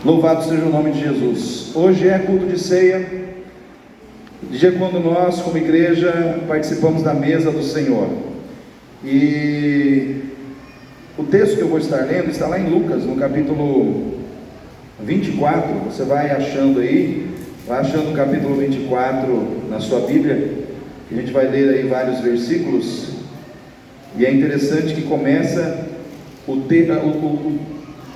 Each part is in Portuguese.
Louvado seja o nome de Jesus. Hoje é culto de ceia, dia quando nós, como igreja, participamos da mesa do Senhor. E o texto que eu vou estar lendo está lá em Lucas, no capítulo 24. Você vai achando aí, vai achando o capítulo 24 na sua Bíblia. A gente vai ler aí vários versículos. E é interessante que começa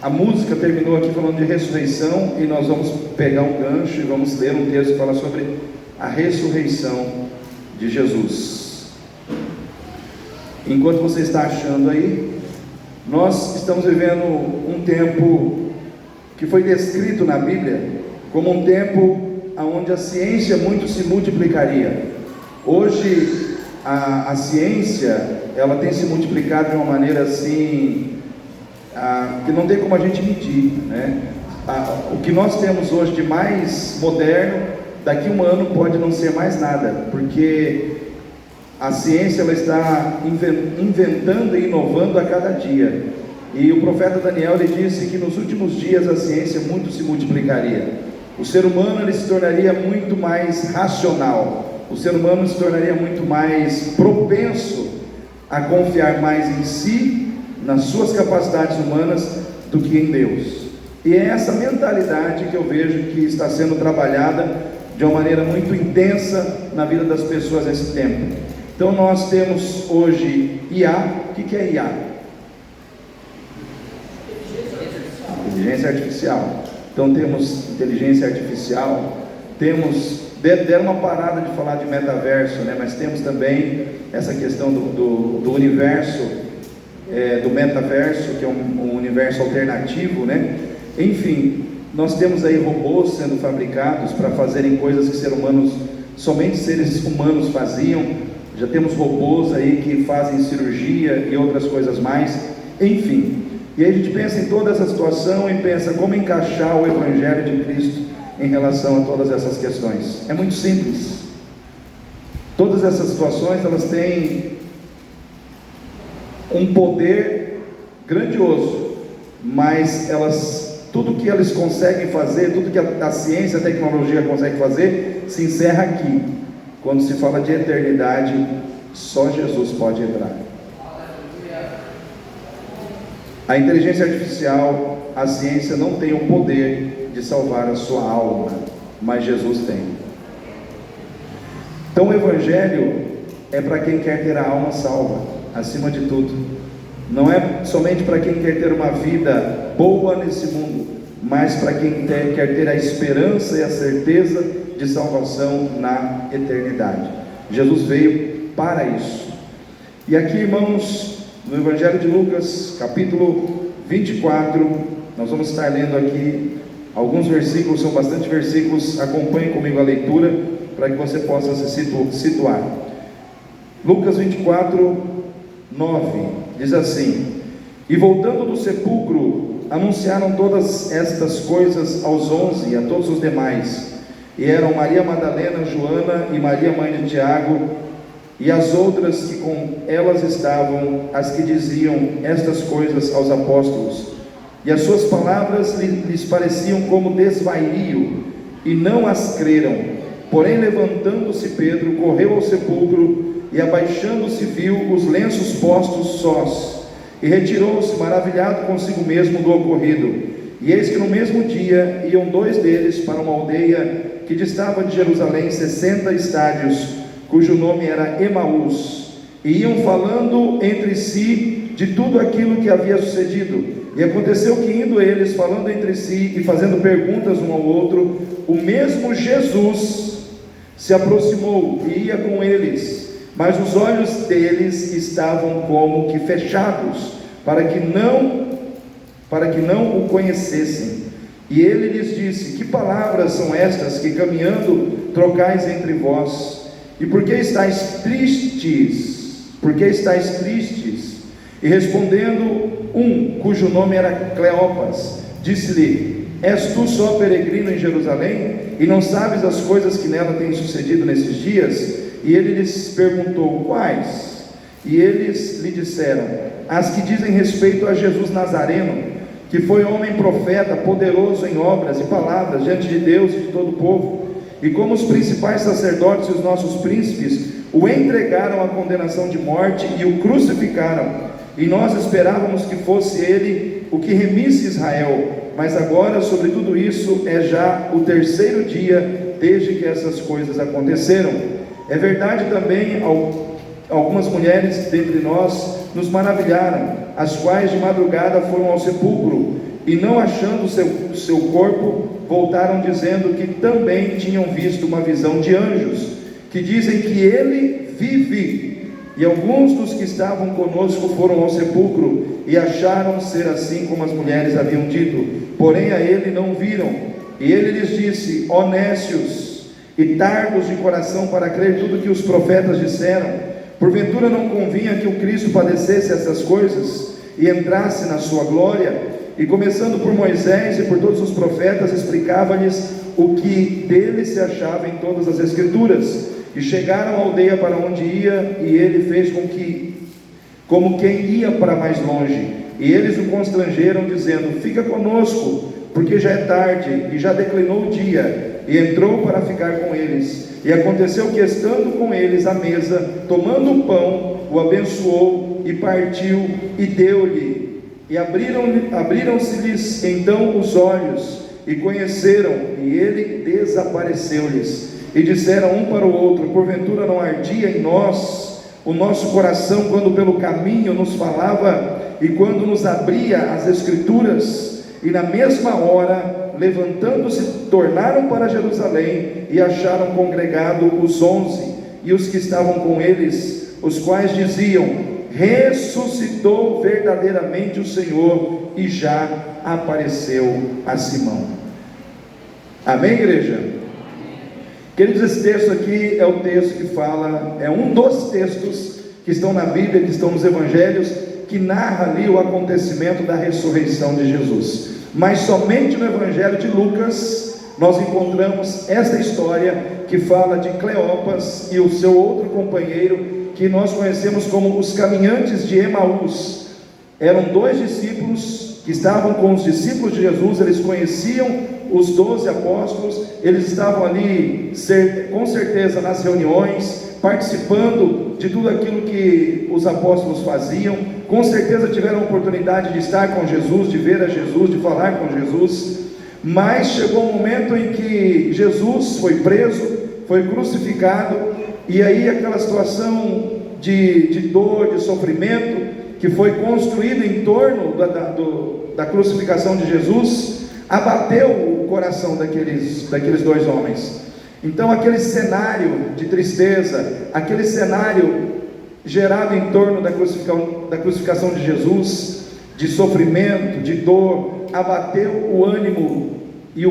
a música terminou aqui falando de ressurreição, e nós vamos pegar um gancho e vamos ler um texto que fala sobre a ressurreição de Jesus. Enquanto você está achando aí, nós estamos vivendo um tempo que foi descrito na Bíblia como um tempo onde a ciência muito se multiplicaria. Hoje a ciência, ela tem se multiplicado de uma maneira assim, que não tem como a gente medir, né? O que nós temos hoje de mais moderno, daqui a um ano pode não ser mais nada, porque a ciência ela está inventando e inovando a cada dia. E o profeta Daniel ele disse que nos últimos dias a ciência muito se multiplicaria. O ser humano ele se tornaria muito mais racional. O ser humano se tornaria muito mais propenso a confiar mais em si, nas suas capacidades humanas, do que em Deus. E é essa mentalidade que eu vejo que está sendo trabalhada de uma maneira muito intensa na vida das pessoas nesse tempo. Então nós temos hoje IA. O que é IA? Inteligência artificial. Então temos inteligência artificial, deram uma parada de falar de metaverso, né? Mas temos também essa questão do universo, do metaverso, que é um universo alternativo, né? Enfim, nós temos aí robôs sendo fabricados para fazerem coisas que somente seres humanos faziam. Já temos robôs aí que fazem cirurgia e outras coisas mais. Enfim, e aí a gente pensa em toda essa situação e pensa como encaixar o Evangelho de Cristo em relação a todas essas questões. É muito simples. Todas essas situações, elas têm um poder grandioso, mas tudo que eles conseguem fazer, tudo que a ciência, a tecnologia consegue fazer, se encerra aqui. Quando se fala de eternidade, só Jesus pode entrar. A inteligência artificial, a ciência não tem o poder de salvar a sua alma, mas Jesus tem. Então o Evangelho é para quem quer ter a alma salva, acima de tudo. Não é somente para quem quer ter uma vida boa nesse mundo, mas para quem quer ter a esperança e a certeza de salvação na eternidade. Jesus veio para isso. E aqui, irmãos, no Evangelho de Lucas, capítulo 24, nós vamos estar lendo aqui alguns versículos, são bastante versículos. Acompanhe comigo a leitura para que você possa se situar. Lucas 24, 9, diz assim: E voltando do sepulcro, anunciaram todas estas coisas aos 11 e a todos os demais. E eram Maria Madalena, Joana e Maria mãe de Tiago, e as outras que com elas estavam, as que diziam estas coisas aos apóstolos. E as suas palavras lhes pareciam como desvario, e não as creram. Porém, levantando-se Pedro, correu ao sepulcro, e abaixando-se viu os lenços postos sós, e retirou-se maravilhado consigo mesmo do ocorrido. E eis que no mesmo dia iam dois deles para uma aldeia que distava de Jerusalém 60 estádios, cujo nome era Emaús, e iam falando entre si de tudo aquilo que havia sucedido. E aconteceu que, indo eles falando entre si e fazendo perguntas um ao outro, o mesmo Jesus se aproximou e ia com eles, mas os olhos deles estavam como que fechados, para que não o conhecessem. E ele lhes disse: Que palavras são estas que caminhando trocais entre vós? E por que estáis tristes? Por que estáis tristes? E respondendo, cujo nome era Cleopas, disse-lhe: És tu só peregrino em Jerusalém, e não sabes as coisas que nela têm sucedido nesses dias? E ele lhes perguntou: Quais? E eles lhe disseram: As que dizem respeito a Jesus Nazareno, que foi homem profeta, poderoso em obras e palavras diante de Deus e de todo o povo. E como os principais sacerdotes e os nossos príncipes o entregaram à condenação de morte e o crucificaram, e nós esperávamos que fosse ele o que remisse Israel, mas agora sobre tudo isso é já o terceiro dia desde que essas coisas aconteceram. É verdade também, algumas mulheres dentre nós nos maravilharam, as quais de madrugada foram ao sepulcro, e não achando seu corpo, voltaram dizendo que também tinham visto uma visão de anjos, que dizem que ele vive. E alguns dos que estavam conosco foram ao sepulcro, e acharam ser assim como as mulheres haviam dito, porém a ele não viram. E ele lhes disse: ó nécios e tardos de coração para crer tudo que os profetas disseram, porventura não convinha que o Cristo padecesse essas coisas e entrasse na sua glória? E começando por Moisés e por todos os profetas, explicava-lhes o que dele se achava em todas as escrituras. E chegaram à aldeia para onde ia, e ele fez como quem ia para mais longe. E eles o constrangeram, dizendo: fica conosco, porque já é tarde, e já declinou o dia. E entrou para ficar com eles. E aconteceu que, estando com eles à mesa, tomando o pão, o abençoou, e partiu, e deu-lhe. E abriram-se-lhes então os olhos, e conheceram, e ele desapareceu-lhes. E disseram um para o outro: porventura não ardia em nós o nosso coração, quando pelo caminho nos falava, e quando nos abria as Escrituras? E na mesma hora, levantando-se, tornaram para Jerusalém, e acharam congregado os 11, e os que estavam com eles, os quais diziam: ressuscitou verdadeiramente o Senhor, e já apareceu a Simão. Amém, igreja? Queridos, esse texto aqui é o texto que fala, é um dos textos que estão na Bíblia, que estão nos Evangelhos, que narra ali o acontecimento da ressurreição de Jesus. Mas somente no Evangelho de Lucas nós encontramos essa história que fala de Cleopas e o seu outro companheiro, que nós conhecemos como os caminhantes de Emaús. Eram dois discípulos que estavam com os discípulos de Jesus, eles conheciam os 12 apóstolos, eles estavam ali com certeza nas reuniões, participando de tudo aquilo que os apóstolos faziam, com certeza tiveram a oportunidade de estar com Jesus, de ver a Jesus, de falar com Jesus. Mas chegou um momento em que Jesus foi preso, foi crucificado, e aí aquela situação de dor, de sofrimento, que foi construída em torno da crucificação de Jesus, abateu o coração daqueles dois homens. Então aquele cenário de tristeza, aquele cenário gerado em torno da crucificação de Jesus, de sofrimento, de dor, abateu o ânimo e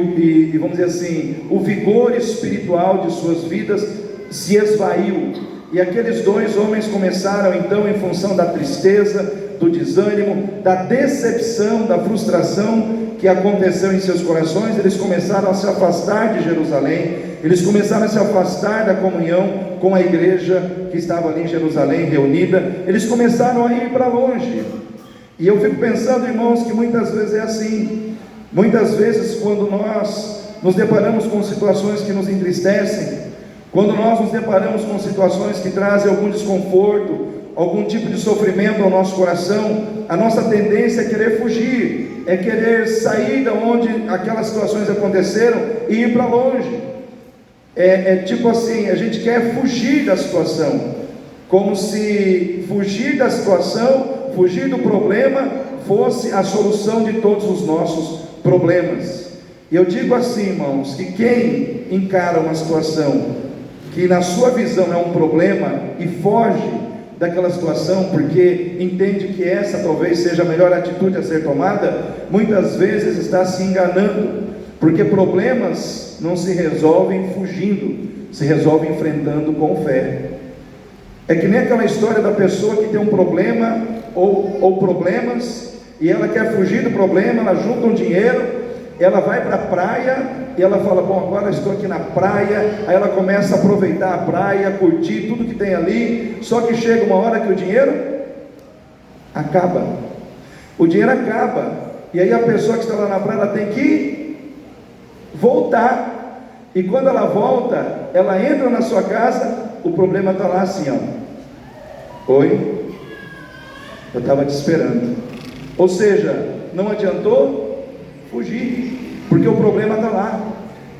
vamos dizer assim, o vigor espiritual de suas vidas se esvaiu. E aqueles dois homens começaram então, em função da tristeza, do desânimo, da decepção, da frustração que aconteceu em seus corações, eles começaram a se afastar de Jerusalém, eles começaram a se afastar da comunhão com a igreja que estava ali em Jerusalém reunida, eles começaram a ir para longe. E eu fico pensando, irmãos, que muitas vezes é assim. Muitas vezes, quando nós nos deparamos com situações que nos entristecem, quando nós nos deparamos com situações que trazem algum desconforto, algum tipo de sofrimento ao nosso coração, a nossa tendência é querer fugir, é querer sair da onde aquelas situações aconteceram e ir para longe. É tipo assim, a gente quer fugir da situação, como se fugir da situação, fugir do problema, fosse a solução de todos os nossos problemas. E eu digo assim, irmãos, que quem encara uma situação que na sua visão é um problema e foge daquela situação porque entende que essa talvez seja a melhor atitude a ser tomada, muitas vezes está se enganando, porque problemas não se resolvem fugindo, se resolvem enfrentando com fé. É que nem aquela história da pessoa que tem um problema ou problemas, e ela quer fugir do problema, ela junta um dinheiro, ela vai para a praia, e ela fala, bom, agora estou aqui na praia, aí ela começa a aproveitar a praia, curtir tudo que tem ali, só que chega uma hora que o dinheiro acaba, e aí a pessoa que está lá na praia, ela tem que voltar, e quando ela volta, ela entra na sua casa, o problema está lá assim, ó: oi, eu estava te esperando. Ou seja, não adiantou fugir, porque o problema está lá,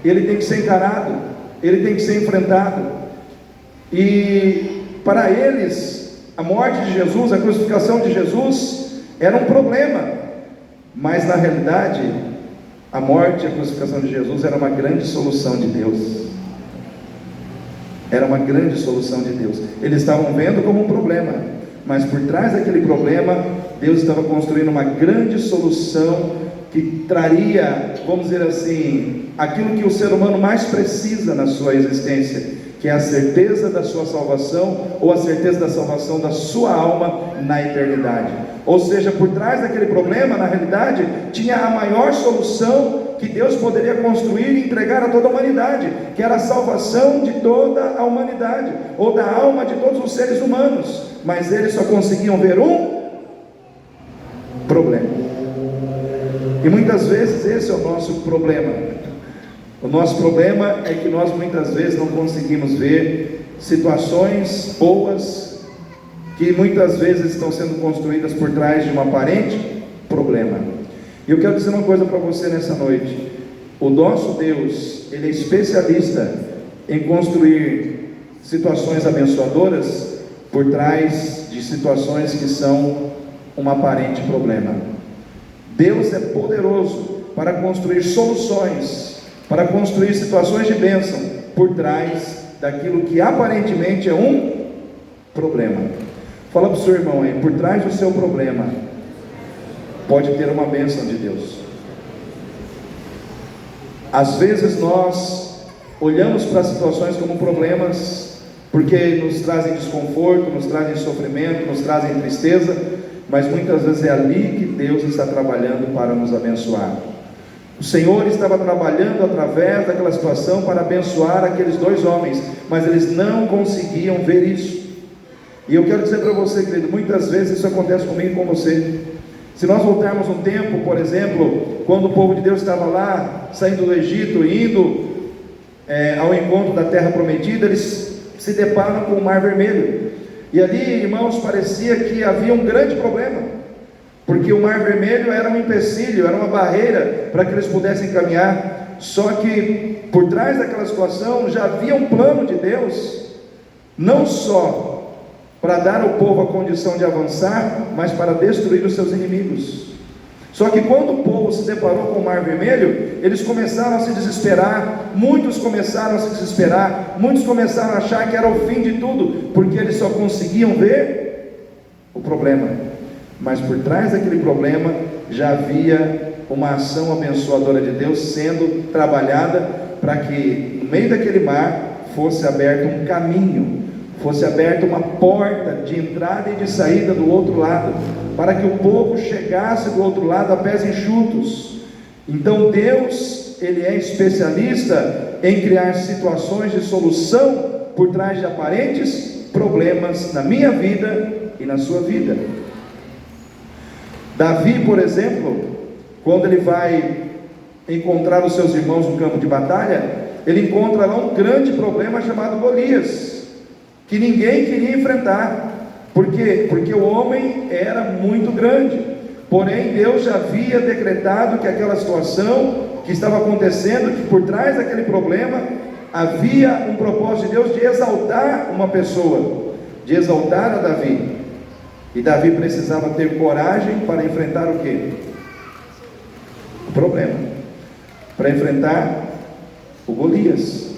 ele tem que ser encarado, ele tem que ser enfrentado. E para eles, a morte de Jesus, a crucificação de Jesus era um problema, mas na realidade, a morte e a crucificação de Jesus era uma grande solução de Deus. Era uma grande solução de Deus. Eles estavam vendo como um problema, mas por trás daquele problema, Deus estava construindo uma grande solução que traria, vamos dizer assim, aquilo que o ser humano mais precisa na sua existência, que é a certeza da sua salvação, ou a certeza da salvação da sua alma na eternidade. Ou seja, por trás daquele problema, na realidade, tinha a maior solução que Deus poderia construir e entregar a toda a humanidade, que era a salvação de toda a humanidade, ou da alma de todos os seres humanos. Mas eles só conseguiam ver um problema. E muitas vezes esse é o nosso problema. O nosso problema é que nós muitas vezes não conseguimos ver situações boas que muitas vezes estão sendo construídas por trás de um aparente problema. E eu quero dizer uma coisa para você nessa noite: o nosso Deus, Ele é especialista em construir situações abençoadoras por trás de situações que são um aparente problema. Deus é poderoso para construir soluções, para construir situações de bênção por trás daquilo que aparentemente é um problema. Fala para o seu irmão aí: por trás do seu problema pode ter uma bênção de Deus. Às vezes nós olhamos para as situações como problemas, porque nos trazem desconforto, nos trazem sofrimento, nos trazem tristeza, mas muitas vezes é ali que Deus está trabalhando para nos abençoar. O Senhor estava trabalhando através daquela situação para abençoar aqueles dois homens, mas eles não conseguiam ver isso. E eu quero dizer para você, querido, muitas vezes isso acontece comigo e com você. Se nós voltarmos um tempo, por exemplo, quando o povo de Deus estava lá, saindo do Egito, indo ao encontro da terra prometida, eles se deparam com o Mar Vermelho. E ali, irmãos, parecia que havia um grande problema, porque o Mar Vermelho era um empecilho, era uma barreira para que eles pudessem caminhar. Só que por trás daquela situação já havia um plano de Deus, não só para dar ao povo a condição de avançar, mas para destruir os seus inimigos. Só que quando o povo se deparou com o Mar Vermelho, eles começaram a se desesperar, muitos começaram a se desesperar, muitos começaram a achar que era o fim de tudo, porque eles só conseguiam ver o problema, mas por trás daquele problema já havia uma ação abençoadora de Deus sendo trabalhada para que no meio daquele mar fosse aberto um caminho, fosse aberta uma porta de entrada e de saída do outro lado, para que o povo chegasse do outro lado a pés enxutos. Então Deus, Ele é especialista em criar situações de solução por trás de aparentes problemas na minha vida e na sua vida. Davi, por exemplo, quando ele vai encontrar os seus irmãos no campo de batalha, ele encontra lá um grande problema chamado Golias, que ninguém queria enfrentar. Por quê? Porque o homem era muito grande, porém Deus já havia decretado que aquela situação que estava acontecendo, que por trás daquele problema havia um propósito de Deus de exaltar uma pessoa, de exaltar a Davi. E Davi precisava ter coragem para enfrentar o quê? O problema, para enfrentar o Golias.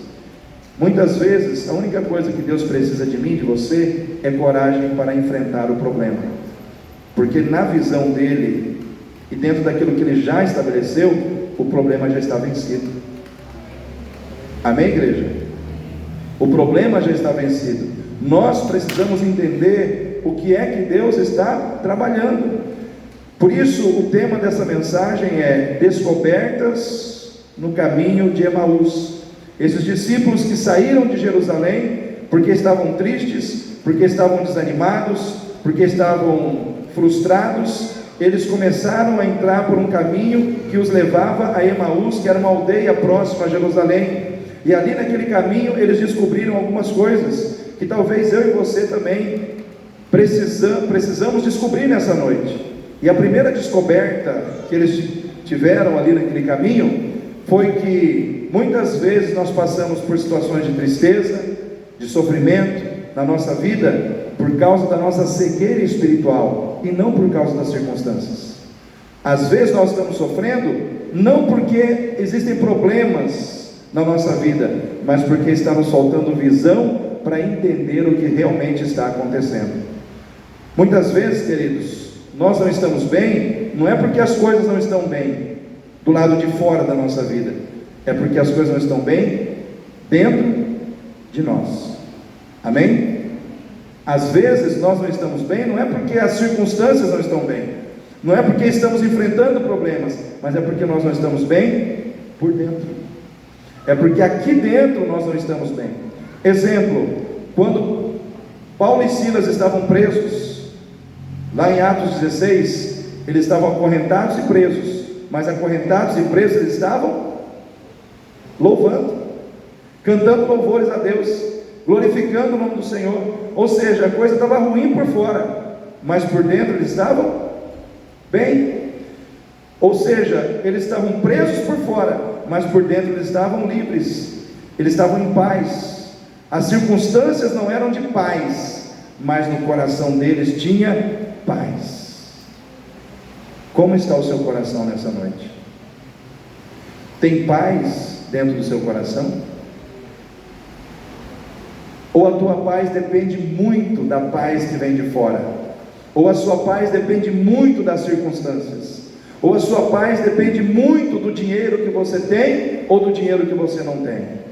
Muitas vezes, a única coisa que Deus precisa de mim, de você, é coragem para enfrentar o problema, porque na visão dele, e dentro daquilo que ele já estabeleceu, o problema já está vencido. Amém, igreja? O problema já está vencido. Nós precisamos entender o que é que Deus está trabalhando. Por isso, o tema dessa mensagem é descobertas no caminho de Emaús. Esses discípulos que saíram de Jerusalém porque estavam tristes, porque estavam desanimados, porque estavam frustrados, eles começaram a entrar por um caminho que os levava a Emaús, que era uma aldeia próxima a Jerusalém. E ali naquele caminho eles descobriram algumas coisas que talvez eu e você também precisamos descobrir nessa noite. E a primeira descoberta que eles tiveram ali naquele caminho foi que muitas vezes nós passamos por situações de tristeza, de sofrimento na nossa vida por causa da nossa cegueira espiritual e não por causa das circunstâncias. Às vezes nós estamos sofrendo não porque existem problemas na nossa vida, mas porque estamos faltando visão para entender o que realmente está acontecendo. Muitas vezes, queridos, nós não estamos bem, não é porque as coisas não estão bem do lado de fora da nossa vida, é porque as coisas não estão bem dentro de nós. Amém? Às vezes nós não estamos bem, não é porque as circunstâncias não estão bem, não é porque estamos enfrentando problemas, mas é porque nós não estamos bem por dentro. É porque aqui dentro nós não estamos bem. Exemplo, quando Paulo e Silas estavam presos, lá em Atos 16, eles estavam acorrentados e presos, mas acorrentados e presos eles estavam louvando, cantando louvores a Deus, glorificando o nome do Senhor. Ou seja, a coisa estava ruim por fora, mas por dentro eles estavam bem. Ou seja, eles estavam presos por fora, mas por dentro eles estavam livres, eles estavam em paz. As circunstâncias não eram de paz, mas no coração deles tinha paz. Como está o seu coração nessa noite? Tem paz dentro do seu coração? Ou a tua paz depende muito da paz que vem de fora? Ou a sua paz depende muito das circunstâncias? Ou a sua paz depende muito do dinheiro que você tem ou do dinheiro que você não tem?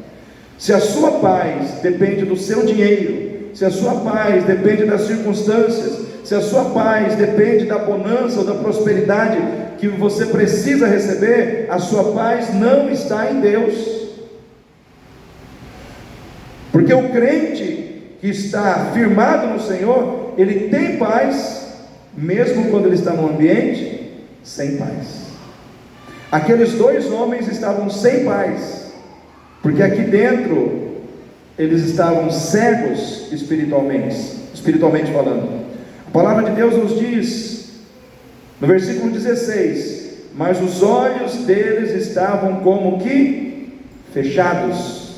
Se a sua paz depende do seu dinheiro, se a sua paz depende das circunstâncias, se a sua paz depende da bonança ou da prosperidade que você precisa receber, a sua paz não está em Deus. Porque o crente que está firmado no Senhor, ele tem paz, mesmo quando ele está num ambiente sem paz. Aqueles dois homens estavam sem paz, porque aqui dentro eles estavam cegos espiritualmente falando. A palavra de Deus nos diz, no versículo 16: mas os olhos deles estavam como que fechados,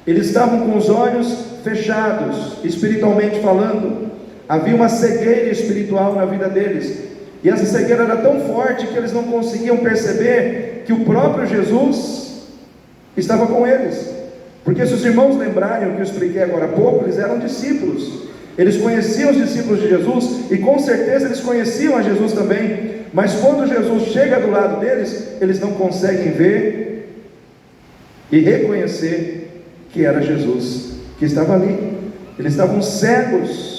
eles estavam com os olhos fechados, espiritualmente falando. Havia uma cegueira espiritual na vida deles, e essa cegueira era tão forte que eles não conseguiam perceber que o próprio Jesus estava com eles. Porque se os irmãos lembrarem o que eu expliquei agora há pouco, eles eram discípulos, eles conheciam os discípulos de Jesus, e com certeza eles conheciam a Jesus também, mas quando Jesus chega do lado deles, eles não conseguem ver e reconhecer que era Jesus que estava ali. Eles estavam cegos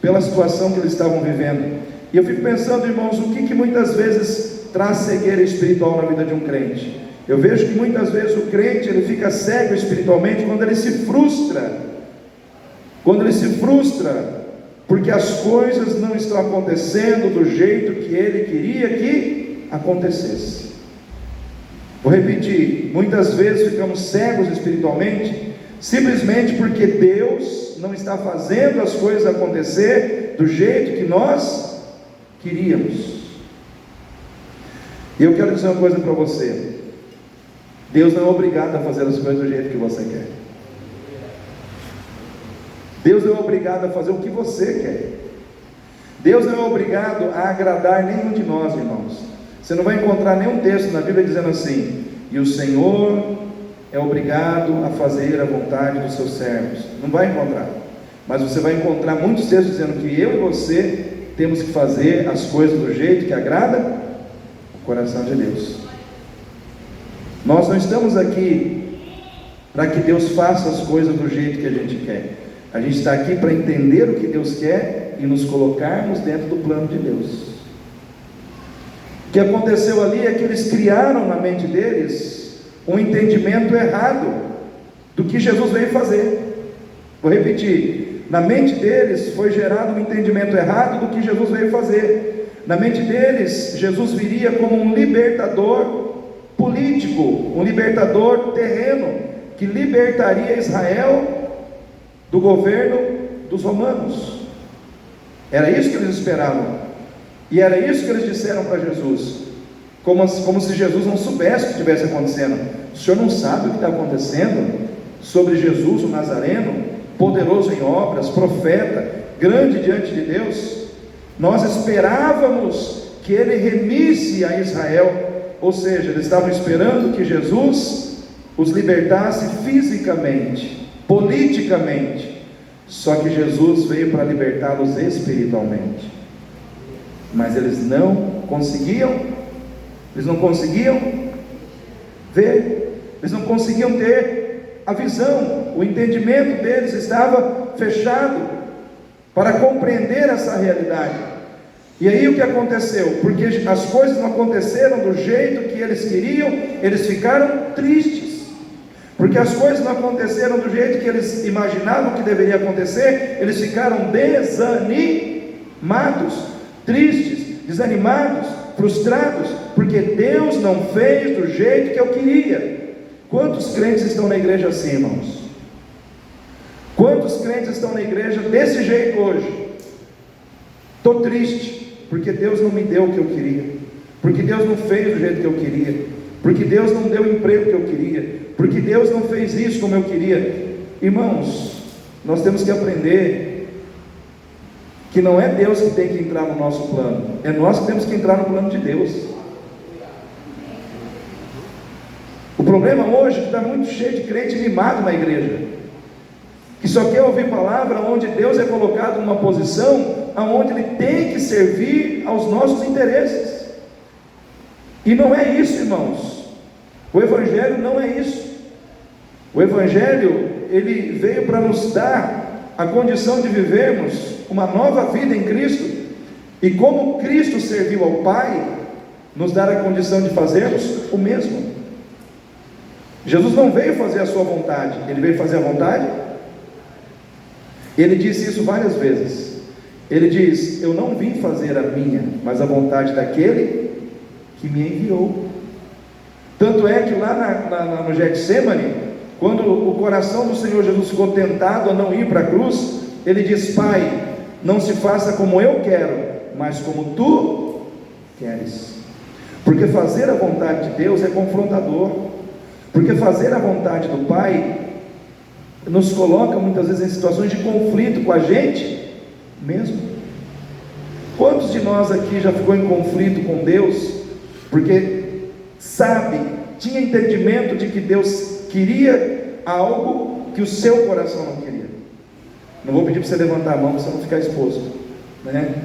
pela situação que eles estavam vivendo. E eu fico pensando, irmãos, o que muitas vezes traz cegueira espiritual na vida de um crente? Eu vejo que muitas vezes o crente, ele fica cego espiritualmente quando ele se frustra, porque as coisas não estão acontecendo do jeito que ele queria que acontecesse. Vou repetir, muitas vezes ficamos cegos espiritualmente, simplesmente porque Deus não está fazendo as coisas acontecer do jeito que nós queríamos. E eu quero dizer uma coisa para você: Deus não é obrigado a fazer as coisas do jeito que você quer. Deus não é obrigado a fazer o que você quer. Deus não é obrigado a agradar nenhum de nós, irmãos. Você não vai encontrar nenhum texto na Bíblia dizendo assim: e o Senhor é obrigado a fazer a vontade dos seus servos. Não vai encontrar. Mas você vai encontrar muitos textos dizendo que eu e você temos que fazer as coisas do jeito que agrada o coração de Deus. Nós não estamos aqui para que Deus faça as coisas do jeito que a gente quer. A gente está aqui para entender o que Deus quer e nos colocarmos dentro do plano de Deus. O que aconteceu ali é que eles criaram na mente deles um entendimento errado do que Jesus veio fazer. Vou repetir: Na mente deles foi gerado um entendimento errado do que Jesus veio fazer. Na mente deles, Jesus viria como um libertador político, um libertador terreno, que libertaria Israel do governo dos romanos. Era isso que eles esperavam, e era isso que eles disseram para Jesus, como se Jesus não soubesse o que estivesse acontecendo. O Senhor não sabe o que está acontecendo sobre Jesus, o Nazareno, poderoso em obras, profeta, grande diante de Deus? Nós esperávamos que ele remisse a Israel, ou seja, eles estavam esperando que Jesus os libertasse fisicamente, politicamente. Só que Jesus veio para libertá-los espiritualmente. Mas eles não conseguiam ver, eles não conseguiam ter a visão, o entendimento deles estava fechado para compreender essa realidade. E aí o que aconteceu? Porque as coisas não aconteceram do jeito que eles queriam, eles ficaram tristes. Porque as coisas não aconteceram do jeito que eles imaginavam que deveria acontecer, eles ficaram desanimados, tristes, desanimados, frustrados, porque Deus não fez do jeito que eu queria. Quantos crentes estão na igreja assim, irmãos? Quantos crentes estão na igreja desse jeito hoje? Estou triste, porque Deus não me deu o que eu queria, porque Deus não fez do jeito que eu queria, porque Deus não deu o emprego que eu queria, porque Deus não fez isso como eu queria. Irmãos, nós temos que aprender que não é Deus que tem que entrar no nosso plano, é nós que temos que entrar no plano de Deus. O problema hoje é que está muito cheio de crente mimado na igreja, que só quer ouvir palavra onde Deus é colocado numa posição aonde Ele tem que servir aos nossos interesses. E não é isso, irmãos. O Evangelho não é isso. O Evangelho, ele veio para nos dar a condição de vivermos uma nova vida em Cristo, e como Cristo serviu ao Pai, nos dar a condição de fazermos o mesmo. Jesus não veio fazer a sua vontade, Ele veio fazer a vontade. Ele disse isso várias vezes. Ele diz: eu não vim fazer a minha, mas a vontade daquele que me enviou. Tanto é que lá no Getsemane, quando o coração do Senhor Jesus ficou tentado a não ir para a cruz, Ele diz: Pai, não se faça como eu quero, mas como Tu queres. Porque fazer a vontade de Deus é confrontador, porque fazer a vontade do Pai nos coloca muitas vezes em situações de conflito com a gente mesmo. Quantos de nós aqui já ficou em conflito com Deus, porque tinha entendimento de que Deus queria algo que o seu coração não queria? Não vou pedir para você levantar a mão, para você não ficar exposto, né?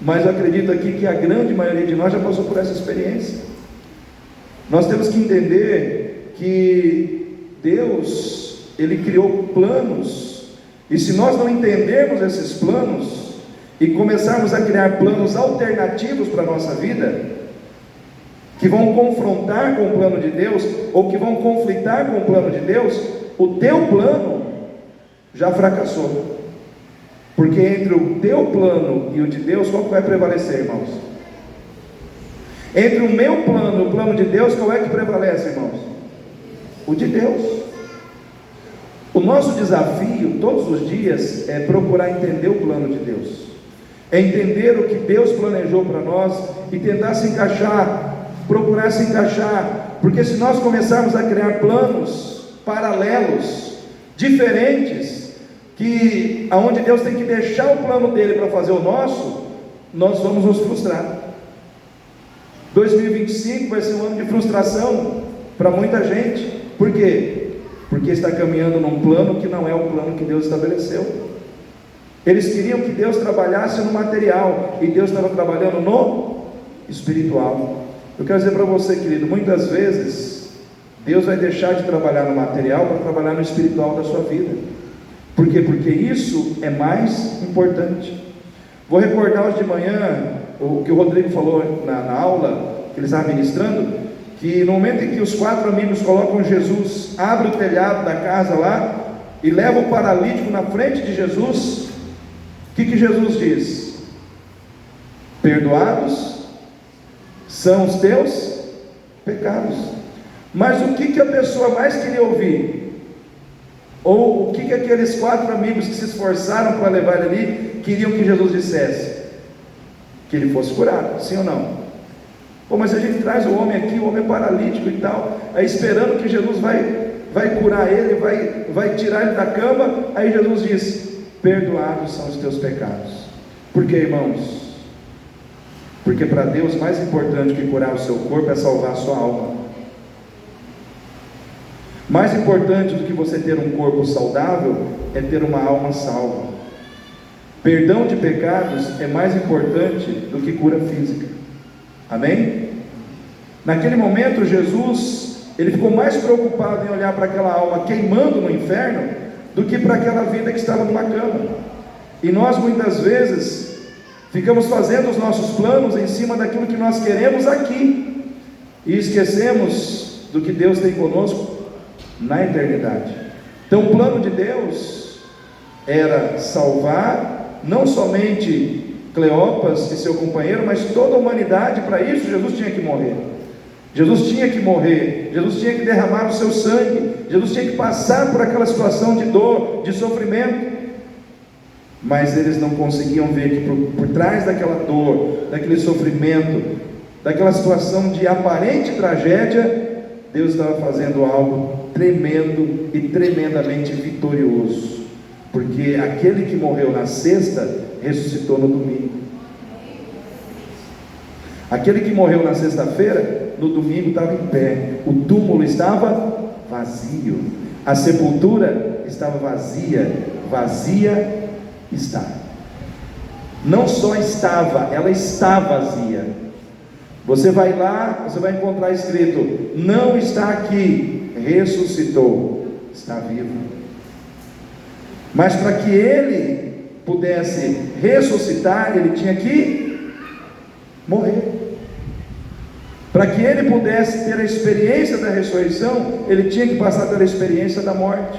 Mas eu acredito aqui que a grande maioria de nós já passou por essa experiência. Nós temos que entender que Deus, Ele criou planos, e se nós não entendermos esses planos, e começarmos a criar planos alternativos para a nossa vida, que vão confrontar com o plano de Deus, ou que vão conflitar com o plano de Deus, o teu plano já fracassou. Porque entre o teu plano e o de Deus, qual que vai prevalecer, irmãos? Entre o meu plano e o plano de Deus, qual é que prevalece, irmãos? O de Deus. O nosso desafio, todos os dias, é procurar entender o plano de Deus, é entender o que Deus planejou para nós, e tentar se encaixar, procurar se encaixar, porque se nós começarmos a criar planos paralelos, diferentes, que aonde Deus tem que deixar o plano dele para fazer o nosso, nós vamos nos frustrar. 2025 vai ser um ano de frustração para muita gente. Por quê? Porque está caminhando num plano que não é o plano que Deus estabeleceu. Eles queriam que Deus trabalhasse no material, e Deus estava trabalhando no espiritual. Eu quero dizer para você, querido, muitas vezes Deus vai deixar de trabalhar no material para trabalhar no espiritual da sua vida. Por quê? Porque isso é mais importante. Vou recordar hoje de manhã o que o Rodrigo falou na aula que ele estava ministrando, que no momento em que os 4 amigos colocam Jesus, abre o telhado da casa lá, e leva o paralítico na frente de Jesus, o que Jesus diz? Perdoados são os teus pecados. Mas o que a pessoa mais queria ouvir? Ou o que aqueles 4 amigos que se esforçaram para levar ele ali queriam que Jesus dissesse? Que ele fosse curado, sim ou não? Pô, mas a gente traz o homem aqui, o homem é paralítico e tal, aí esperando que Jesus vai curar ele, vai tirar ele da cama. Aí Jesus diz: perdoados são os teus pecados. Por quê, irmãos? Porque para Deus mais importante que curar o seu corpo é salvar a sua alma. Mais importante do que você ter um corpo saudável é ter uma alma salva. Perdão de pecados é mais importante do que cura física. Amém? Naquele momento Jesus, ele ficou mais preocupado em olhar para aquela alma queimando no inferno do que para aquela vida que estava numa cama. E nós muitas vezes ficamos fazendo os nossos planos em cima daquilo que nós queremos aqui, e esquecemos do que Deus tem conosco na eternidade. Então o plano de Deus era salvar não somente Cleopas e seu companheiro, mas toda a humanidade. Para isso Jesus tinha que morrer. Jesus tinha que morrer, Jesus tinha que derramar o seu sangue, Jesus tinha que passar por aquela situação de dor, de sofrimento. Mas eles não conseguiam ver que por trás daquela dor, daquele sofrimento, daquela situação de aparente tragédia, Deus estava fazendo algo tremendo e tremendamente vitorioso, porque aquele que morreu na sexta ressuscitou no domingo. Aquele que morreu na sexta-feira, no domingo estava em pé. O túmulo estava vazio, a sepultura estava vazia. Vazia está. Não só estava, ela está vazia. Você vai lá, você vai encontrar escrito: não está aqui, ressuscitou, está vivo. Mas para que ele pudesse ressuscitar, ele tinha que morrer. Para que ele pudesse ter a experiência da ressurreição, ele tinha que passar pela experiência da morte.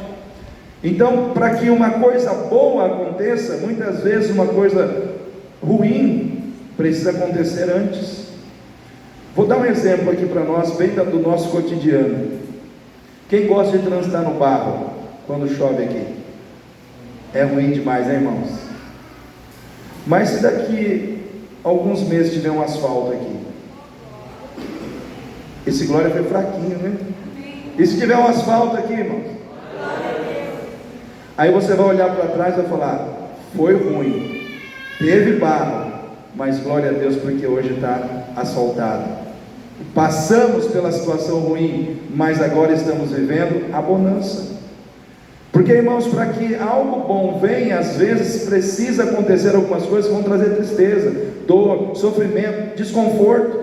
Então, para que uma coisa boa aconteça, muitas vezes uma coisa ruim precisa acontecer antes. Vou dar um exemplo aqui para nós, bem do nosso cotidiano. Quem gosta de transitar no barro quando chove aqui? É ruim demais, né, irmãos? Mas se daqui a alguns meses tiver um asfalto aqui, esse glória foi fraquinho, né? E se tiver um asfalto aqui, irmãos? Aí você vai olhar para trás e vai falar: foi ruim, teve barro, mas glória a Deus porque hoje está asfaltado. Passamos pela situação ruim, mas agora estamos vivendo a bonança. Porque, irmãos, para que algo bom venha, às vezes precisa acontecer algumas coisas que vão trazer tristeza, dor, sofrimento, desconforto.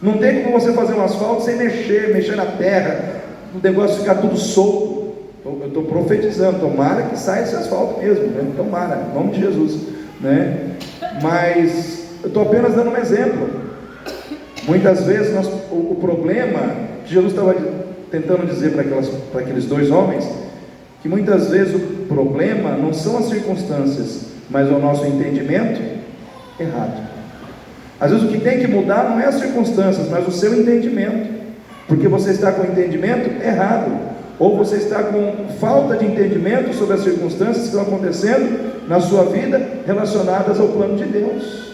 Não tem como você fazer um asfalto sem mexer na terra, o negócio ficar tudo solto. Eu estou profetizando, tomara que saia esse asfalto mesmo, né? Tomara, em nome de Jesus, né? Mas eu estou apenas dando um exemplo. Muitas vezes o problema que Jesus estava tentando dizer para aqueles 2 homens, que muitas vezes o problema não são as circunstâncias, mas é o nosso entendimento errado. Às vezes o que tem que mudar não é as circunstâncias, mas o seu entendimento, porque você está com o entendimento errado, ou você está com falta de entendimento sobre as circunstâncias que estão acontecendo na sua vida, relacionadas ao plano de Deus.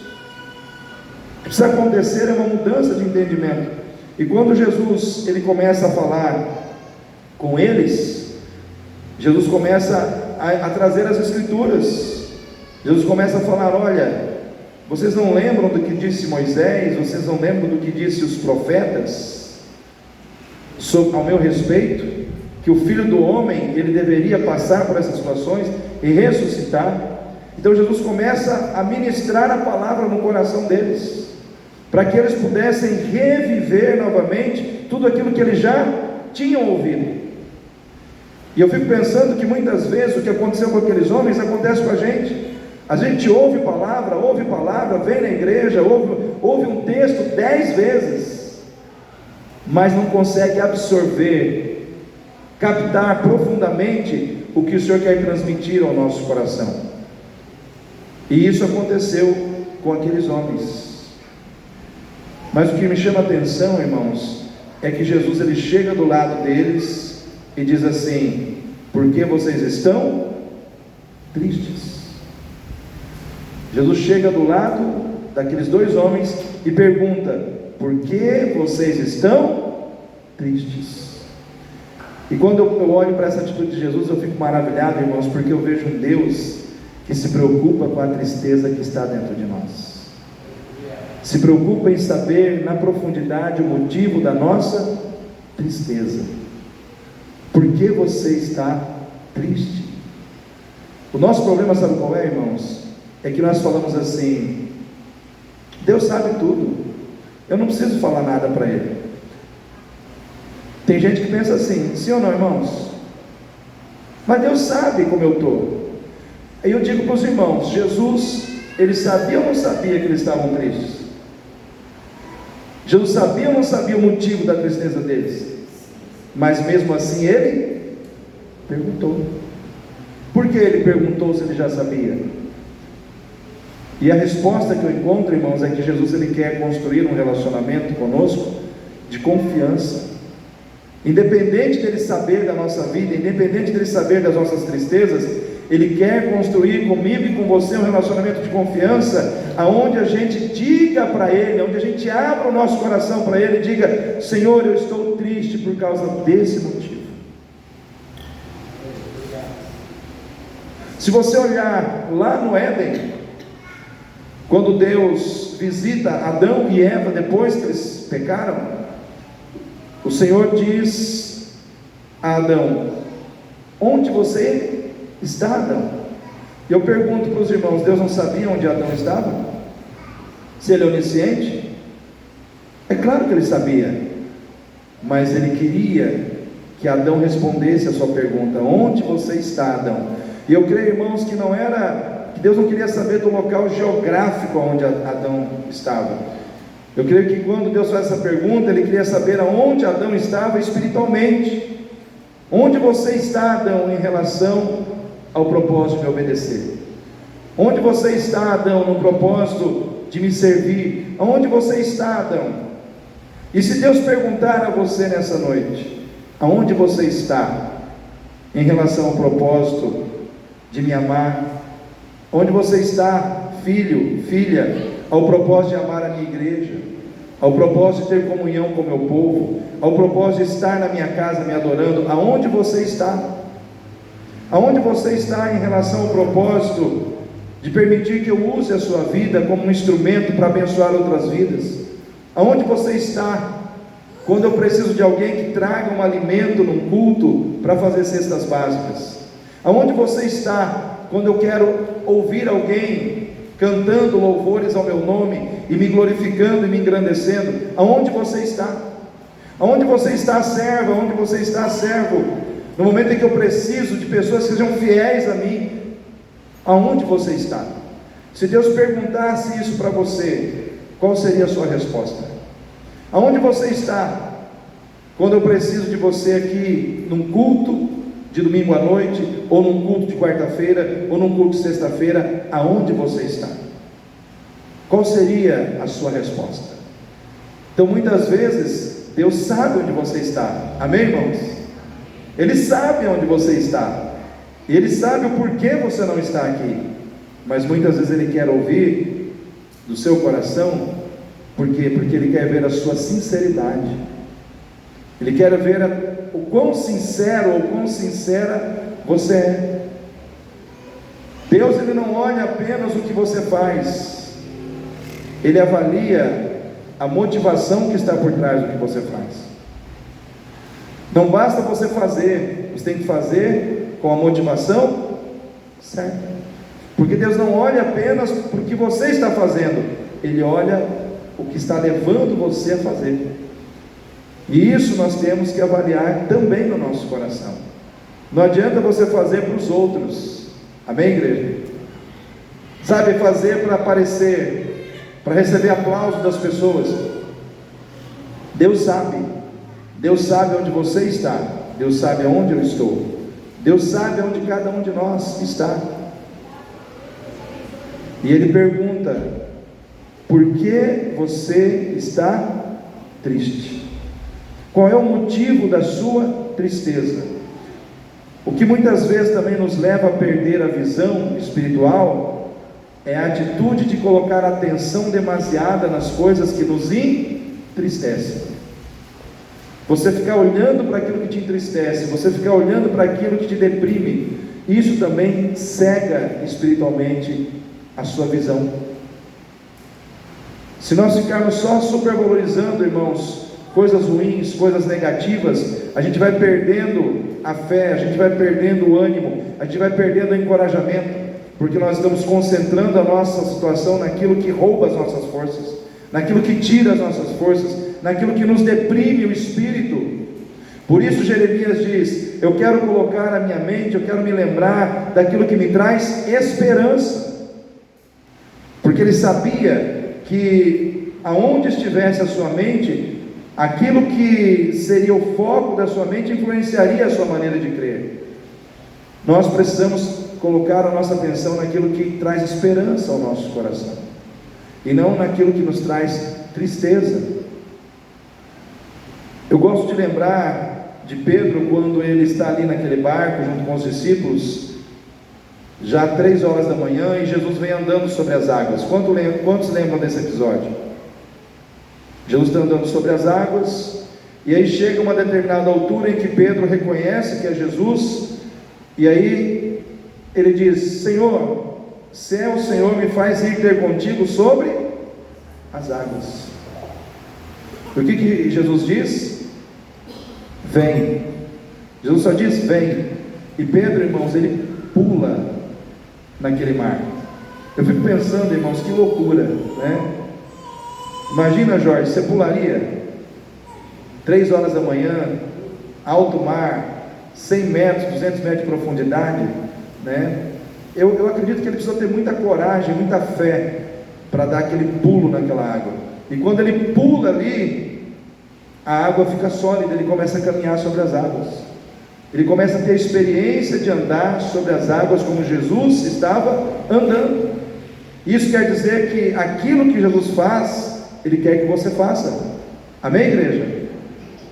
O que precisa acontecer é uma mudança de entendimento. E quando Jesus ele começa a falar com eles, Jesus começa a trazer as escrituras. Jesus começa a falar: olha, vocês não lembram do que disse Moisés? Vocês não lembram do que disse os profetas ao meu respeito? Que o Filho do Homem, ele deveria passar por essas situações e ressuscitar. Então Jesus começa a ministrar a palavra no coração deles, para que eles pudessem reviver novamente tudo aquilo que eles já tinham ouvido. E eu fico pensando que muitas vezes o que aconteceu com aqueles homens acontece com a gente. A gente ouve palavra, vem na igreja, ouve um texto 10 vezes, mas não consegue absorver, captar profundamente o que o Senhor quer transmitir ao nosso coração. E isso aconteceu com aqueles homens. Mas o que me chama a atenção, irmãos, é que Jesus ele chega do lado deles e diz assim: por que vocês estão tristes? Jesus chega do lado daqueles dois homens e pergunta: por que vocês estão tristes? E quando eu olho para essa atitude de Jesus, eu fico maravilhado, irmãos, porque eu vejo um Deus que se preocupa com a tristeza que está dentro de nós, se preocupa em saber na profundidade o motivo da nossa tristeza. Por que você está triste? O nosso problema, sabe qual é, irmãos? É que nós falamos assim: Deus sabe tudo, eu não preciso falar nada para Ele. Tem gente que pensa assim, sim ou não, irmãos? Mas Deus sabe como eu estou. Aí eu digo para os irmãos: Jesus, Ele sabia ou não sabia que eles estavam tristes? Jesus sabia ou não sabia o motivo da tristeza deles? Mas mesmo assim Ele perguntou. Por que Ele perguntou se Ele já sabia? E a resposta que eu encontro, irmãos, é que Jesus ele quer construir um relacionamento conosco de confiança. Independente dele saber da nossa vida, independente dele saber das nossas tristezas, Ele quer construir comigo e com você um relacionamento de confiança, aonde a gente diga para Ele, onde a gente abra o nosso coração para Ele e diga: Senhor, eu estou triste por causa desse motivo. Se você olhar lá no Éden, quando Deus visita Adão e Eva depois que eles pecaram, o Senhor diz a Adão: onde você está, Adão? E eu pergunto para os irmãos: Deus não sabia onde Adão estava? Se Ele é onisciente? É claro que Ele sabia, mas Ele queria que Adão respondesse a sua pergunta: onde você está, Adão? E eu creio, irmãos, que não era, que Deus não queria saber do local geográfico onde Adão estava. Eu creio que quando Deus faz essa pergunta, Ele queria saber aonde Adão estava espiritualmente. Onde você está, Adão, em relação ao propósito de me obedecer? Onde você está, Adão, no propósito de me servir? Aonde você está, Adão? E se Deus perguntar a você nessa noite: aonde você está em relação ao propósito de me amar? Onde você está, filho, filha, ao propósito de amar a minha igreja, ao propósito de ter comunhão com o meu povo, ao propósito de estar na minha casa me adorando? Aonde você está? Aonde você está em relação ao propósito de permitir que eu use a sua vida como um instrumento para abençoar outras vidas? Aonde você está quando eu preciso de alguém que traga um alimento num culto para fazer cestas básicas? Aonde você está quando eu quero ouvir alguém cantando louvores ao meu nome e me glorificando e me engrandecendo? Aonde você está? Aonde você está, servo? Aonde você está, servo? No momento em que eu preciso de pessoas que sejam fiéis a mim, aonde você está? Se Deus perguntasse isso para você, qual seria a sua resposta? Aonde você está quando eu preciso de você aqui num culto de domingo à noite, ou num culto de quarta-feira, ou num culto de sexta-feira? Aonde você está? Qual seria a sua resposta? Então muitas vezes Deus sabe onde você está, amém, irmãos? Ele sabe onde você está, e Ele sabe o porquê você não está aqui, mas muitas vezes Ele quer ouvir do seu coração. Por quê? Porque Ele quer ver a sua sinceridade, Ele quer ver o quão sincero ou quão sincera você é. Deus ele não olha apenas o que você faz, Ele avalia a motivação que está por trás do que você faz. Não basta você fazer, você tem que fazer com a motivação certa, porque Deus não olha apenas para o que você está fazendo, Ele olha o que está levando você a fazer. E isso nós temos que avaliar também no nosso coração. Não adianta você fazer para os outros, amém, igreja? Sabe, fazer para aparecer, para receber aplauso das pessoas. Deus sabe onde você está, Deus sabe aonde eu estou. Deus sabe onde cada um de nós está. E Ele pergunta: por que você está triste? Qual é o motivo da sua tristeza? O que muitas vezes também nos leva a perder a visão espiritual é a atitude de colocar atenção demasiada nas coisas que nos entristecem. Você ficar olhando para aquilo que te entristece, você ficar olhando para aquilo que te deprime, isso também cega espiritualmente a sua visão. Se nós ficarmos só supervalorizando, irmãos, coisas ruins, coisas negativas, a gente vai perdendo a fé, a gente vai perdendo o ânimo, a gente vai perdendo o encorajamento, porque nós estamos concentrando a nossa situação naquilo que rouba as nossas forças, naquilo que tira as nossas forças, naquilo que nos deprime o espírito. Por isso Jeremias diz: eu quero colocar a minha mente, eu quero me lembrar daquilo que me traz esperança, porque ele sabia que aonde estivesse a sua mente, aquilo que seria o foco da sua mente influenciaria a sua maneira de crer. Nós precisamos colocar a nossa atenção naquilo que traz esperança ao nosso coração, e não naquilo que nos traz tristeza. Eu gosto de lembrar de Pedro, quando ele está ali naquele barco junto com os discípulos, já 3 horas da manhã, e Jesus vem andando sobre as águas. Quantos lembram desse episódio? Jesus está andando sobre as águas, e aí chega uma determinada altura em que Pedro reconhece que é Jesus, e aí ele diz: Senhor, se é o Senhor, me faz ir ter contigo sobre as águas. O que Jesus diz? Vem. Jesus só diz vem. E Pedro, irmãos, ele pula naquele mar. Eu fico pensando, irmãos, que loucura, né? Imagina, Jorge, você pularia 3 horas da manhã, alto mar, 100 metros, 200 metros de profundidade, né? Eu acredito que ele precisa ter muita coragem, muita fé para dar aquele pulo naquela água. E quando ele pula ali, a água fica sólida, ele começa a caminhar sobre as águas. Ele começa a ter a experiência de andar sobre as águas como Jesus estava andando. Isso quer dizer que aquilo que Jesus faz, Ele quer que você faça. Amém, igreja?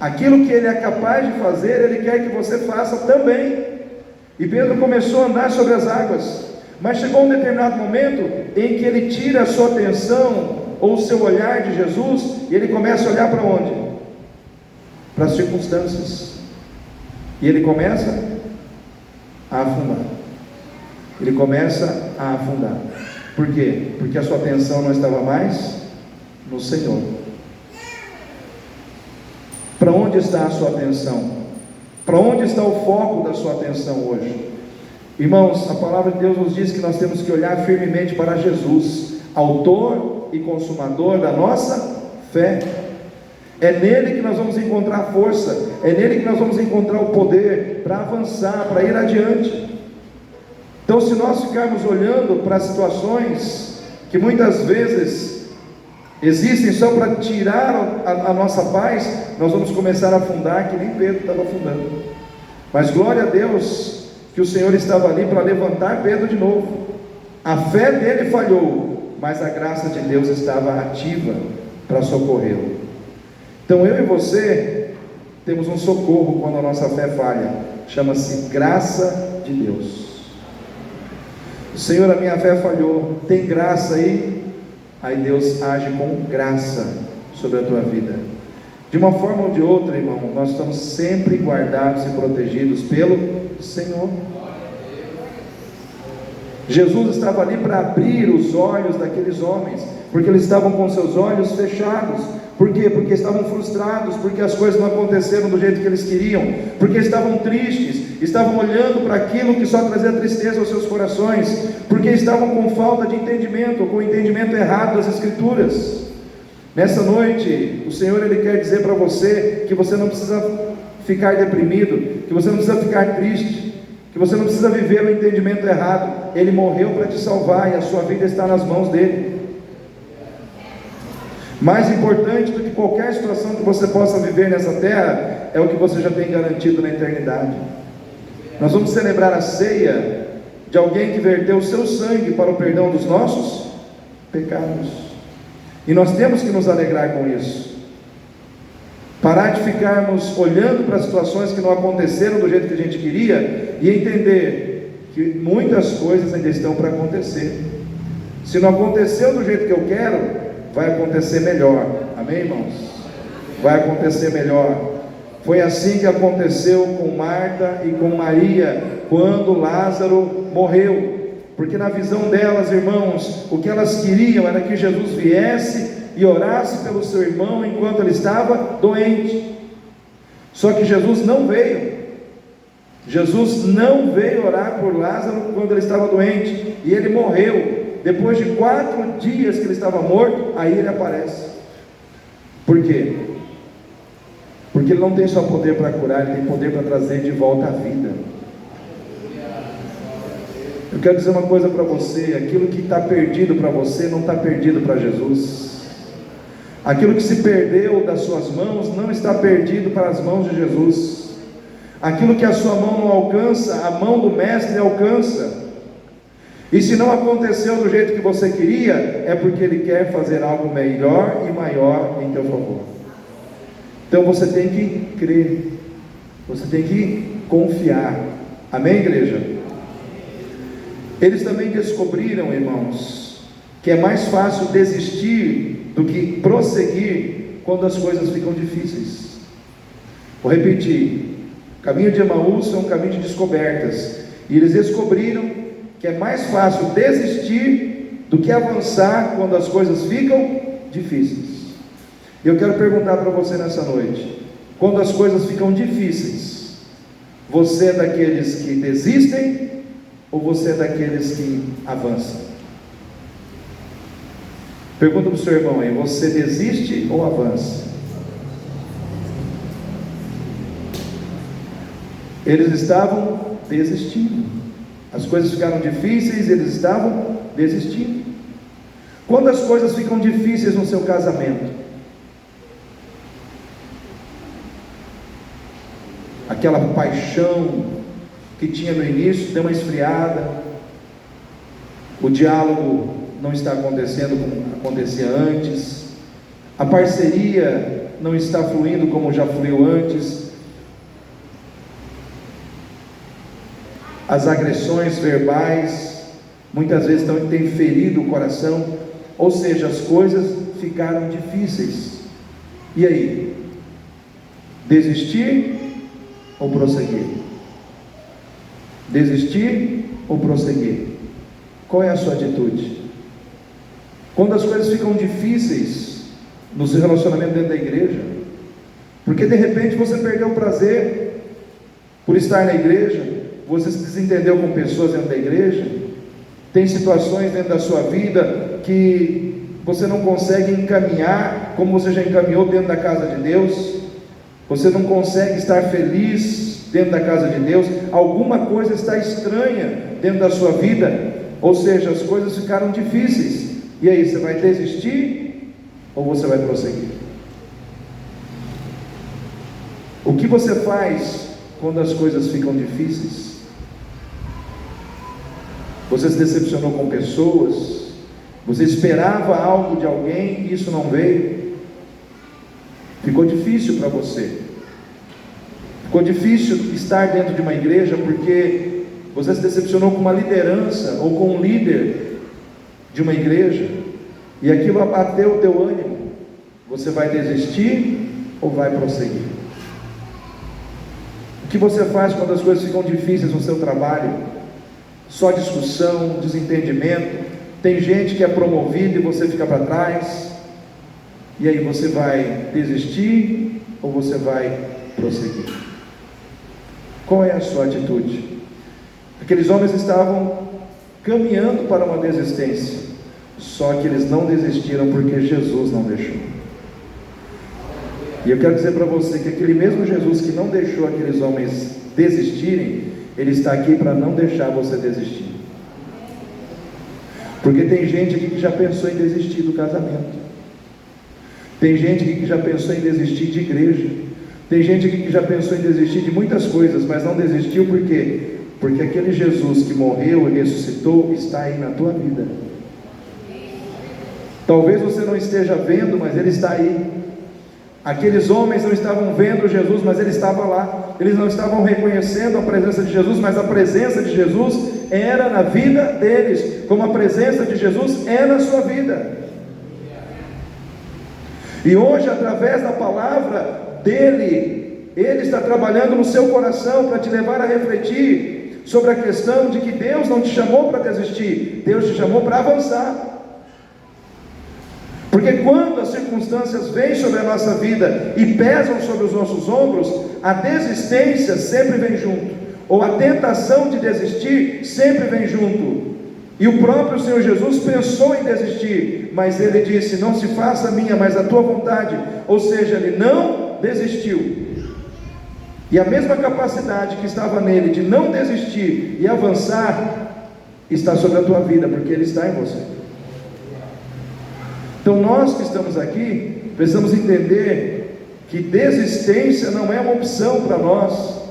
Aquilo que Ele é capaz de fazer, Ele quer que você faça também. E Pedro começou a andar sobre as águas, mas chegou um determinado momento em que ele tira a sua atenção, ou o seu olhar de Jesus, e ele começa a olhar para onde? Para as circunstâncias. E ele começa a afundar. Ele começa a afundar. Por quê? Porque a sua atenção não estava mais no Senhor. Para onde está a sua atenção? Para onde está o foco da sua atenção hoje? Irmãos, a palavra de Deus nos diz que nós temos que olhar firmemente para Jesus, autor e consumador da nossa fé. É nele que nós vamos encontrar força, é nele que nós vamos encontrar o poder para avançar, para ir adiante. Então, se nós ficarmos olhando para situações que muitas vezes existem só para tirar a nossa paz, nós vamos começar a afundar, que nem Pedro estava afundando. Mas glória a Deus que o Senhor estava ali para levantar Pedro de novo. A fé dele falhou, mas a graça de Deus estava ativa para socorrê-lo. Então eu e você temos um socorro quando a nossa fé falha, chama-se graça de Deus. Senhor, a minha fé falhou, tem graça aí? Aí Deus age com graça sobre a tua vida. De uma forma ou de outra, irmão, nós estamos sempre guardados e protegidos pelo Senhor. Jesus estava ali para abrir os olhos daqueles homens, porque eles estavam com seus olhos fechados. Por quê? Porque estavam frustrados, porque as coisas não aconteceram do jeito que eles queriam, porque estavam tristes, estavam olhando para aquilo que só trazia tristeza aos seus corações, porque estavam com falta de entendimento, com o entendimento errado das Escrituras. Nessa noite, o Senhor Ele quer dizer para você que você não precisa ficar deprimido, que você não precisa ficar triste, que você não precisa viver o entendimento errado. Ele morreu para te salvar e a sua vida está nas mãos dele. Mais importante do que qualquer situação que você possa viver nessa terra é o que você já tem garantido na eternidade. Nós vamos celebrar a ceia de alguém que verteu o seu sangue para o perdão dos nossos pecados. E nós temos que nos alegrar com isso. Parar de ficarmos olhando para situações que não aconteceram do jeito que a gente queria e entender que muitas coisas ainda estão para acontecer. Se não aconteceu do jeito que eu quero, vai acontecer melhor. Amém, irmãos? Vai acontecer melhor. Foi assim que aconteceu com Marta e com Maria, quando Lázaro morreu. Porque na visão delas, irmãos, o que elas queriam era que Jesus viesse e orasse pelo seu irmão enquanto ele estava doente. Só que Jesus não veio. Jesus não veio orar por Lázaro quando ele estava doente, e ele morreu. Depois de 4 dias que ele estava morto, aí ele aparece. Por quê? Porque ele não tem só poder para curar, ele tem poder para trazer de volta a vida. Eu quero dizer uma coisa para você: aquilo que está perdido para você não está perdido para Jesus. Aquilo que se perdeu das suas mãos não está perdido para as mãos de Jesus. Aquilo que a sua mão não alcança, a mão do Mestre alcança. E se não aconteceu do jeito que você queria, é porque Ele quer fazer algo melhor e maior em teu favor. Então você tem que crer, você tem que confiar. Amém, igreja? Eles também descobriram, irmãos, que é mais fácil desistir do que prosseguir quando as coisas ficam difíceis. Vou repetir: o caminho de Emaús é um caminho de descobertas, e eles descobriram que é mais fácil desistir do que avançar quando as coisas ficam difíceis. E eu quero perguntar para você nessa noite: quando as coisas ficam difíceis, você é daqueles que desistem ou você é daqueles que avançam? Pergunta para o seu irmão aí: você desiste ou avança? Eles estavam desistindo. As coisas ficaram difíceis, eles estavam desistindo. Quando as coisas ficam difíceis no seu casamento, aquela paixão que tinha no início deu uma esfriada, o diálogo não está acontecendo como acontecia antes, a parceria não está fluindo como já fluiu antes, as agressões verbais muitas vezes têm ferido o coração, ou seja, as coisas ficaram difíceis. E aí? Desistir ou prosseguir? Desistir ou prosseguir? Qual é a sua atitude? Quando as coisas ficam difíceis no seu relacionamento dentro da igreja, porque de repente você perdeu o prazer por estar na igreja, você se desentendeu com pessoas dentro da igreja, tem situações dentro da sua vida que você não consegue encaminhar como você já encaminhou dentro da casa de Deus, você não consegue estar feliz dentro da casa de Deus, alguma coisa está estranha dentro da sua vida, ou seja, as coisas ficaram difíceis. E aí, você vai desistir ou você vai prosseguir? O que você faz quando as coisas ficam difíceis? Você se decepcionou com pessoas? Você esperava algo de alguém e isso não veio? Ficou difícil para você. Ficou difícil estar dentro de uma igreja porque você se decepcionou com uma liderança ou com um líder de uma igreja e aquilo abateu o teu ânimo. Você vai desistir ou vai prosseguir? O que você faz quando as coisas ficam difíceis no seu trabalho? Só discussão, desentendimento, tem gente que é promovida e você fica para trás, e aí você vai desistir ou você vai prosseguir? Qual é a sua atitude? Aqueles homens estavam caminhando para uma desistência, só que eles não desistiram porque Jesus não deixou. E eu quero dizer para você que aquele mesmo Jesus que não deixou aqueles homens desistirem, Ele está aqui para não deixar você desistir. Porque tem gente aqui que já pensou em desistir do casamento, tem gente aqui que já pensou em desistir de igreja, Tem gente aqui que já pensou em desistir de muitas coisas, mas não desistiu por quê? Porque aquele Jesus que morreu e ressuscitou está aí na tua vida. Talvez você não esteja vendo, mas Ele está aí. Aqueles homens não estavam vendo Jesus, mas Ele estava lá. Eles não estavam reconhecendo a presença de Jesus, mas a presença de Jesus era na vida deles, como a presença de Jesus é na sua vida. E hoje, através da palavra dele, Ele está trabalhando no seu coração para te levar a refletir sobre a questão de que Deus não te chamou para desistir, Deus te chamou para avançar. Porque quando as circunstâncias vêm sobre a nossa vida e pesam sobre os nossos ombros, a desistência sempre vem junto, ou a tentação de desistir sempre vem junto. E o próprio Senhor Jesus pensou em desistir, mas Ele disse: não se faça a minha, mas a tua vontade. Ou seja, Ele não desistiu. E a mesma capacidade que estava nele de não desistir e avançar, está sobre a tua vida, porque Ele está em você. Então nós que estamos aqui, precisamos entender que desistência não é uma opção para nós.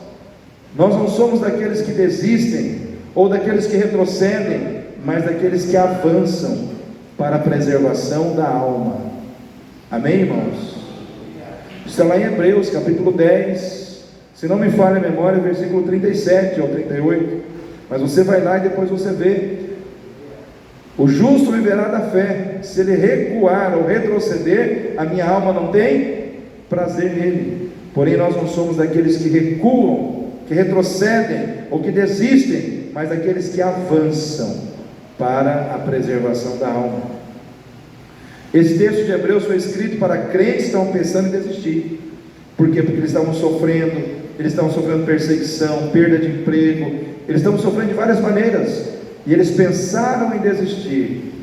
Nós não somos daqueles que desistem, ou daqueles que retrocedem, mas daqueles que avançam para a preservação da alma. Amém, irmãos? Está lá em Hebreus capítulo 10, se não me falha a memória, versículo 37 ao 38, mas você vai lá e depois você vê. O justo viverá da fé. Se ele recuar ou retroceder, a minha alma não tem prazer nele. Porém nós não somos daqueles que recuam, que retrocedem ou que desistem, mas daqueles que avançam para a preservação da alma. Esse texto de Hebreus foi escrito para crentes que estavam pensando em desistir. Por quê? Porque eles estavam sofrendo perseguição, perda de emprego, eles estavam sofrendo de várias maneiras, e eles pensaram em desistir.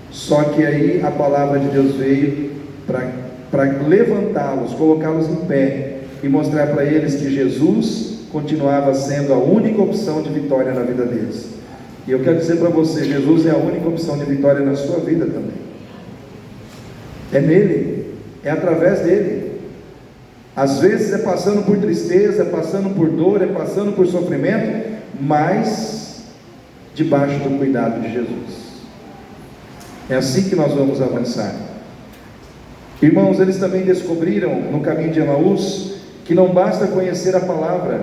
Só que aí a palavra de Deus veio para levantá-los, colocá-los em pé e mostrar para eles que Jesus continuava sendo a única opção de vitória na vida deles. E eu quero dizer para você, Jesus é a única opção de vitória na sua vida também. É nele, é através dele. Às vezes é passando por tristeza, é passando por dor, é passando por sofrimento, mas debaixo do cuidado de Jesus. É assim que nós vamos avançar. Irmãos, eles também descobriram no caminho de Emaús que não basta conhecer a palavra,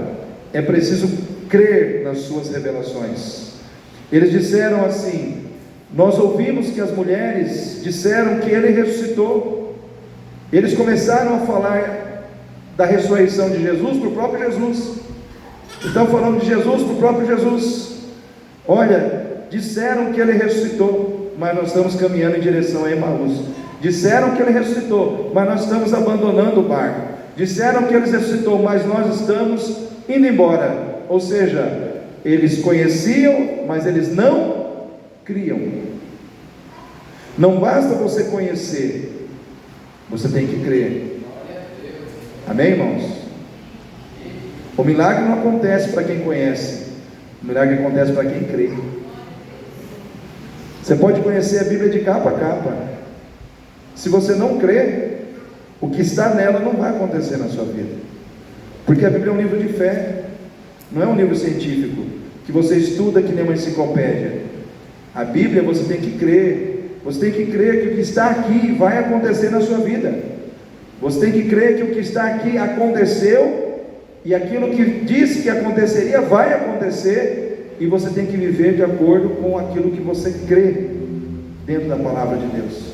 é preciso crer nas suas revelações. Eles disseram assim: nós ouvimos que as mulheres disseram que Ele ressuscitou. Eles começaram a falar da ressurreição de Jesus para o próprio Jesus. Estão falando de Jesus para o próprio Jesus. Olha, disseram que Ele ressuscitou, mas nós estamos caminhando em direção a Emaús. Disseram que Ele ressuscitou, mas nós estamos abandonando o barco. Disseram que Ele ressuscitou, mas nós estamos indo embora. Ou seja, eles conheciam, mas eles não criam. Não basta você conhecer, você tem que crer. Amém, irmãos? O milagre não acontece para quem conhece, o milagre acontece para quem crê. Você pode conhecer a Bíblia de capa a capa, se você não crê, o que está nela não vai acontecer na sua vida, porque a Bíblia é um livro de fé, não é um livro científico que você estuda que nem uma enciclopédia. A Bíblia você tem que crer, você tem que crer que o que está aqui vai acontecer na sua vida. Você tem que crer que o que está aqui aconteceu, e aquilo que disse que aconteceria vai acontecer, e você tem que viver de acordo com aquilo que você crê dentro da palavra de Deus.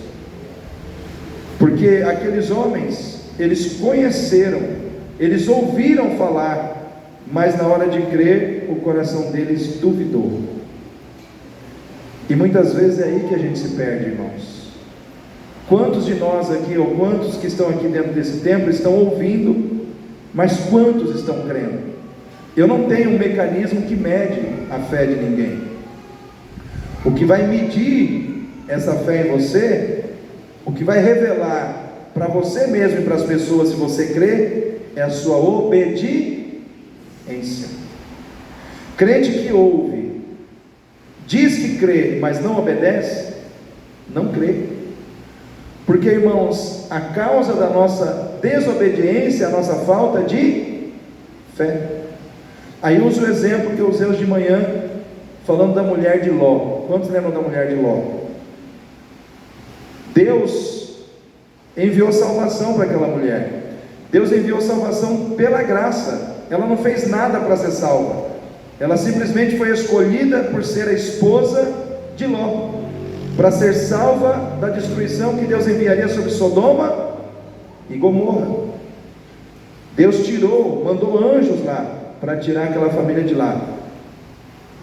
Porque aqueles homens, eles conheceram, eles ouviram falar, mas na hora de crer, o coração deles duvidou. E muitas vezes é aí que a gente se perde, irmãos. Quantos de nós aqui, ou quantos que estão aqui dentro desse templo, estão ouvindo, mas quantos estão crendo? Eu não tenho um mecanismo que mede a fé de ninguém. O que vai medir essa fé em você, o que vai revelar para você mesmo e para as pessoas se você crê, é a sua obediência. Crente que ouve, diz que crê, mas não obedece, não crê. Porque, irmãos, a causa da nossa desobediência, a nossa falta de fé. Aí uso o exemplo que eu usei hoje de manhã, falando da mulher de Ló. Quantos lembram da mulher de Ló? Deus enviou salvação para aquela mulher. Deus enviou salvação pela graça. Ela não fez nada para ser salva. Ela simplesmente foi escolhida por ser a esposa de Ló, para ser salva da destruição que Deus enviaria sobre Sodoma e Gomorra. Deus mandou anjos lá para tirar aquela família de lá.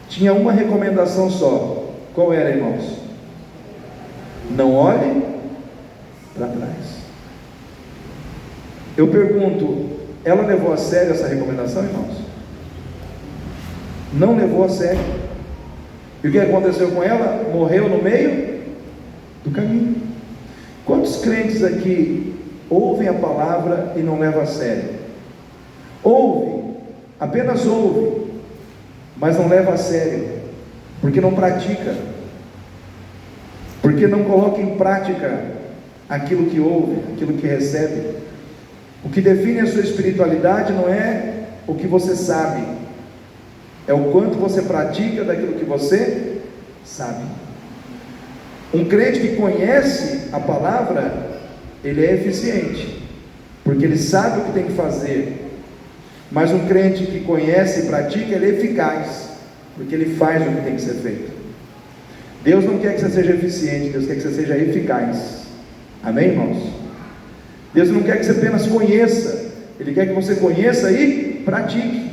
Tinha uma recomendação só. Qual era, irmãos? Não olhe para trás. Eu pergunto, ela levou a sério essa recomendação, irmãos? Não levou a sério. E o que aconteceu com ela? Morreu no meio do caminho. Quantos crentes aqui ouvem a palavra e não levam a sério? Ouve, apenas ouve, mas não leva a sério, porque não pratica, porque não coloca em prática aquilo que ouve, aquilo que recebe. O que define a sua espiritualidade não é o que você sabe, é o quanto você pratica daquilo que você sabe. Um crente que conhece a palavra, ele é eficiente, porque ele sabe o que tem que fazer. Mas um crente que conhece e pratica, ele é eficaz, porque ele faz o que tem que ser feito. Deus não quer que você seja eficiente, Deus quer que você seja eficaz. Amém, irmãos? Deus não quer que você apenas conheça, Ele quer que você conheça e pratique.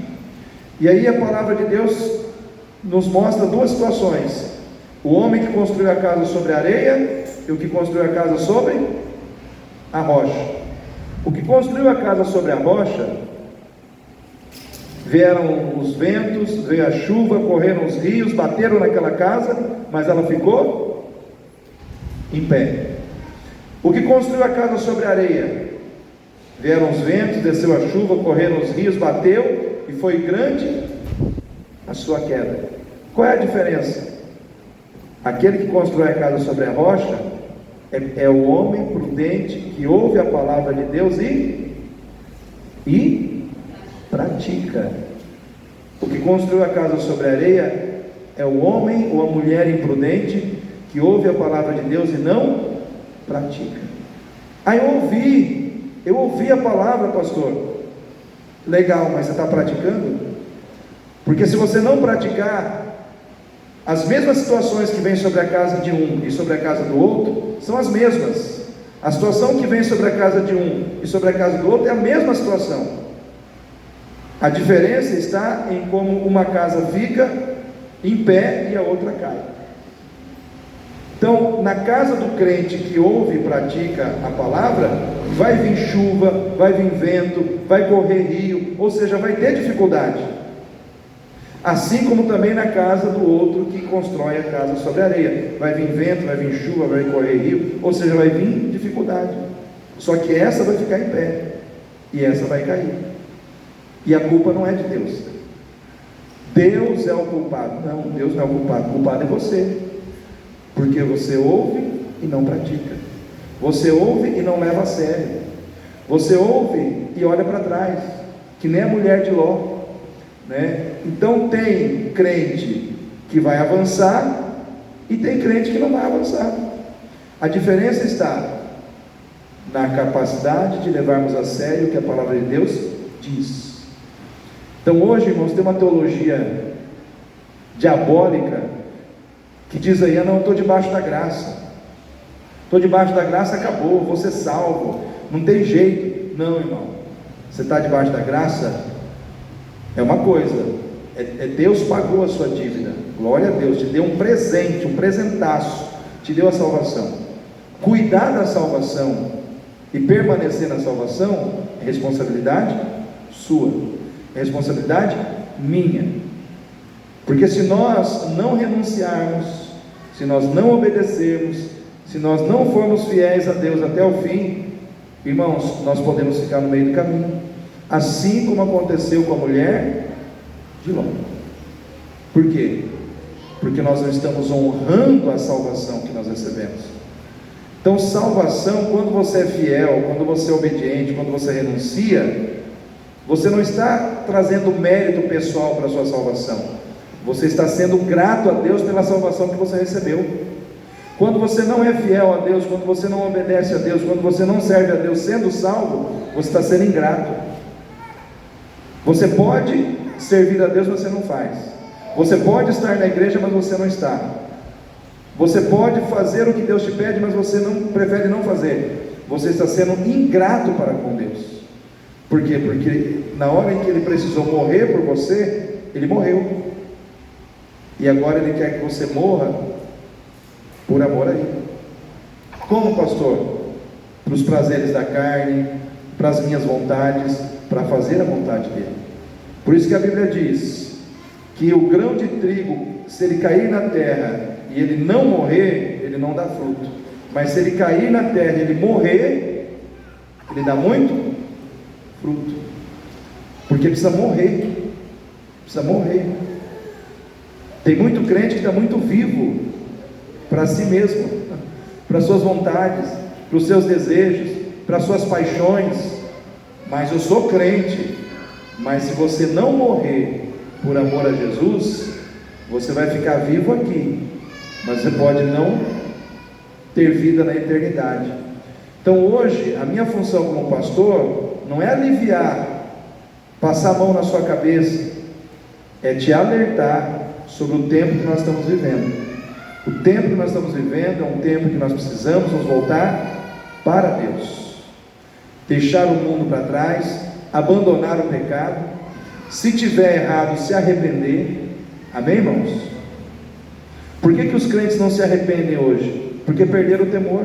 E aí a palavra de Deus nos mostra duas situações: o homem que construiu a casa sobre a areia e o que construiu a casa sobre a rocha. O que construiu a casa sobre a rocha, vieram os ventos, veio a chuva, correram os rios, bateram naquela casa, mas ela ficou em pé. O que construiu a casa sobre a areia, vieram os ventos, desceu a chuva, correram os rios, bateu, e foi grande a sua queda. Qual é a diferença? Aquele que constrói a casa sobre a rocha é o homem prudente que ouve a palavra de Deus e pratica. O que construiu a casa sobre a areia é o homem ou a mulher imprudente que ouve a palavra de Deus e não pratica. Aí eu ouvi a palavra, pastor. Legal, mas você está praticando? Porque se você não praticar, as mesmas situações que vêm sobre a casa de um e sobre a casa do outro são as mesmas. A situação que vem sobre a casa de um e sobre a casa do outro é a mesma situação. A diferença está em como uma casa fica em pé e a outra cai. Então, na casa do crente que ouve e pratica a palavra, vai vir chuva, vai vir vento, vai correr rio, ou seja, vai ter dificuldade. Assim como também na casa do outro que constrói a casa sobre a areia, vai vir vento, vai vir chuva, vai correr rio, ou seja, vai vir dificuldade. Só que essa vai ficar em pé e essa vai cair. E a culpa não é de Deus. Deus é o culpado. Não, Deus não é o culpado. O culpado é você, porque você ouve e não pratica. Você ouve e não leva a sério. Você ouve e olha para trás, que nem a mulher de Ló, né? Então tem crente que vai avançar e tem crente que não vai avançar. A diferença está na capacidade de levarmos a sério o que a palavra de Deus diz. Então hoje, irmãos, tem uma teologia diabólica que diz aí: não, estou debaixo da graça, estou debaixo da graça, acabou, vou ser salvo, não tem jeito. Não, irmão, você está debaixo da graça, é uma coisa, Deus pagou a sua dívida, glória a Deus, te deu um presente, um presentaço, te deu a salvação. Cuidar da salvação e permanecer na salvação é responsabilidade sua, é responsabilidade minha. Porque se nós não renunciarmos, se nós não obedecermos, se nós não formos fiéis a Deus até o fim, irmãos, nós podemos ficar no meio do caminho, assim como aconteceu com a mulher de Ló. Por quê? Porque nós não estamos honrando a salvação que nós recebemos. Então, salvação, quando você é fiel, quando você é obediente, quando você renuncia, você não está trazendo mérito pessoal para a sua salvação. Você está sendo grato a Deus pela salvação que você recebeu. Quando você não é fiel a Deus, quando você não obedece a Deus, quando você não serve a Deus sendo salvo, você está sendo ingrato. Você pode servir a Deus, mas você não faz. Você pode estar na igreja, mas você não está. Você pode fazer o que Deus te pede, mas você prefere não fazer. Você está sendo ingrato para com Deus. Por quê? Porque na hora em que Ele precisou morrer por você, Ele morreu. E agora Ele quer que você morra por amor a Ele. Como, pastor? Para os prazeres da carne, para as minhas vontades, para fazer a vontade dEle. Por isso que a Bíblia diz que o grão de trigo, se ele cair na terra e ele não morrer, ele não dá fruto. Mas se ele cair na terra e ele morrer, ele dá muito fruto. Porque precisa morrer. Precisa morrer. Tem muito crente que está muito vivo para si mesmo, para suas vontades, para os seus desejos, para suas paixões. Mas eu sou crente. Mas se você não morrer por amor a Jesus, você vai ficar vivo aqui, mas você pode não ter vida na eternidade. Então hoje, a minha função como pastor, não é aliviar, passar a mão na sua cabeça, é te alertar sobre o tempo que nós estamos vivendo. O tempo que nós estamos vivendo é um tempo que nós precisamos nos voltar para Deus, deixar o mundo para trás, abandonar o pecado, se tiver errado, se arrepender. Amém, irmãos? Por que os crentes não se arrependem hoje? Porque perderam o temor.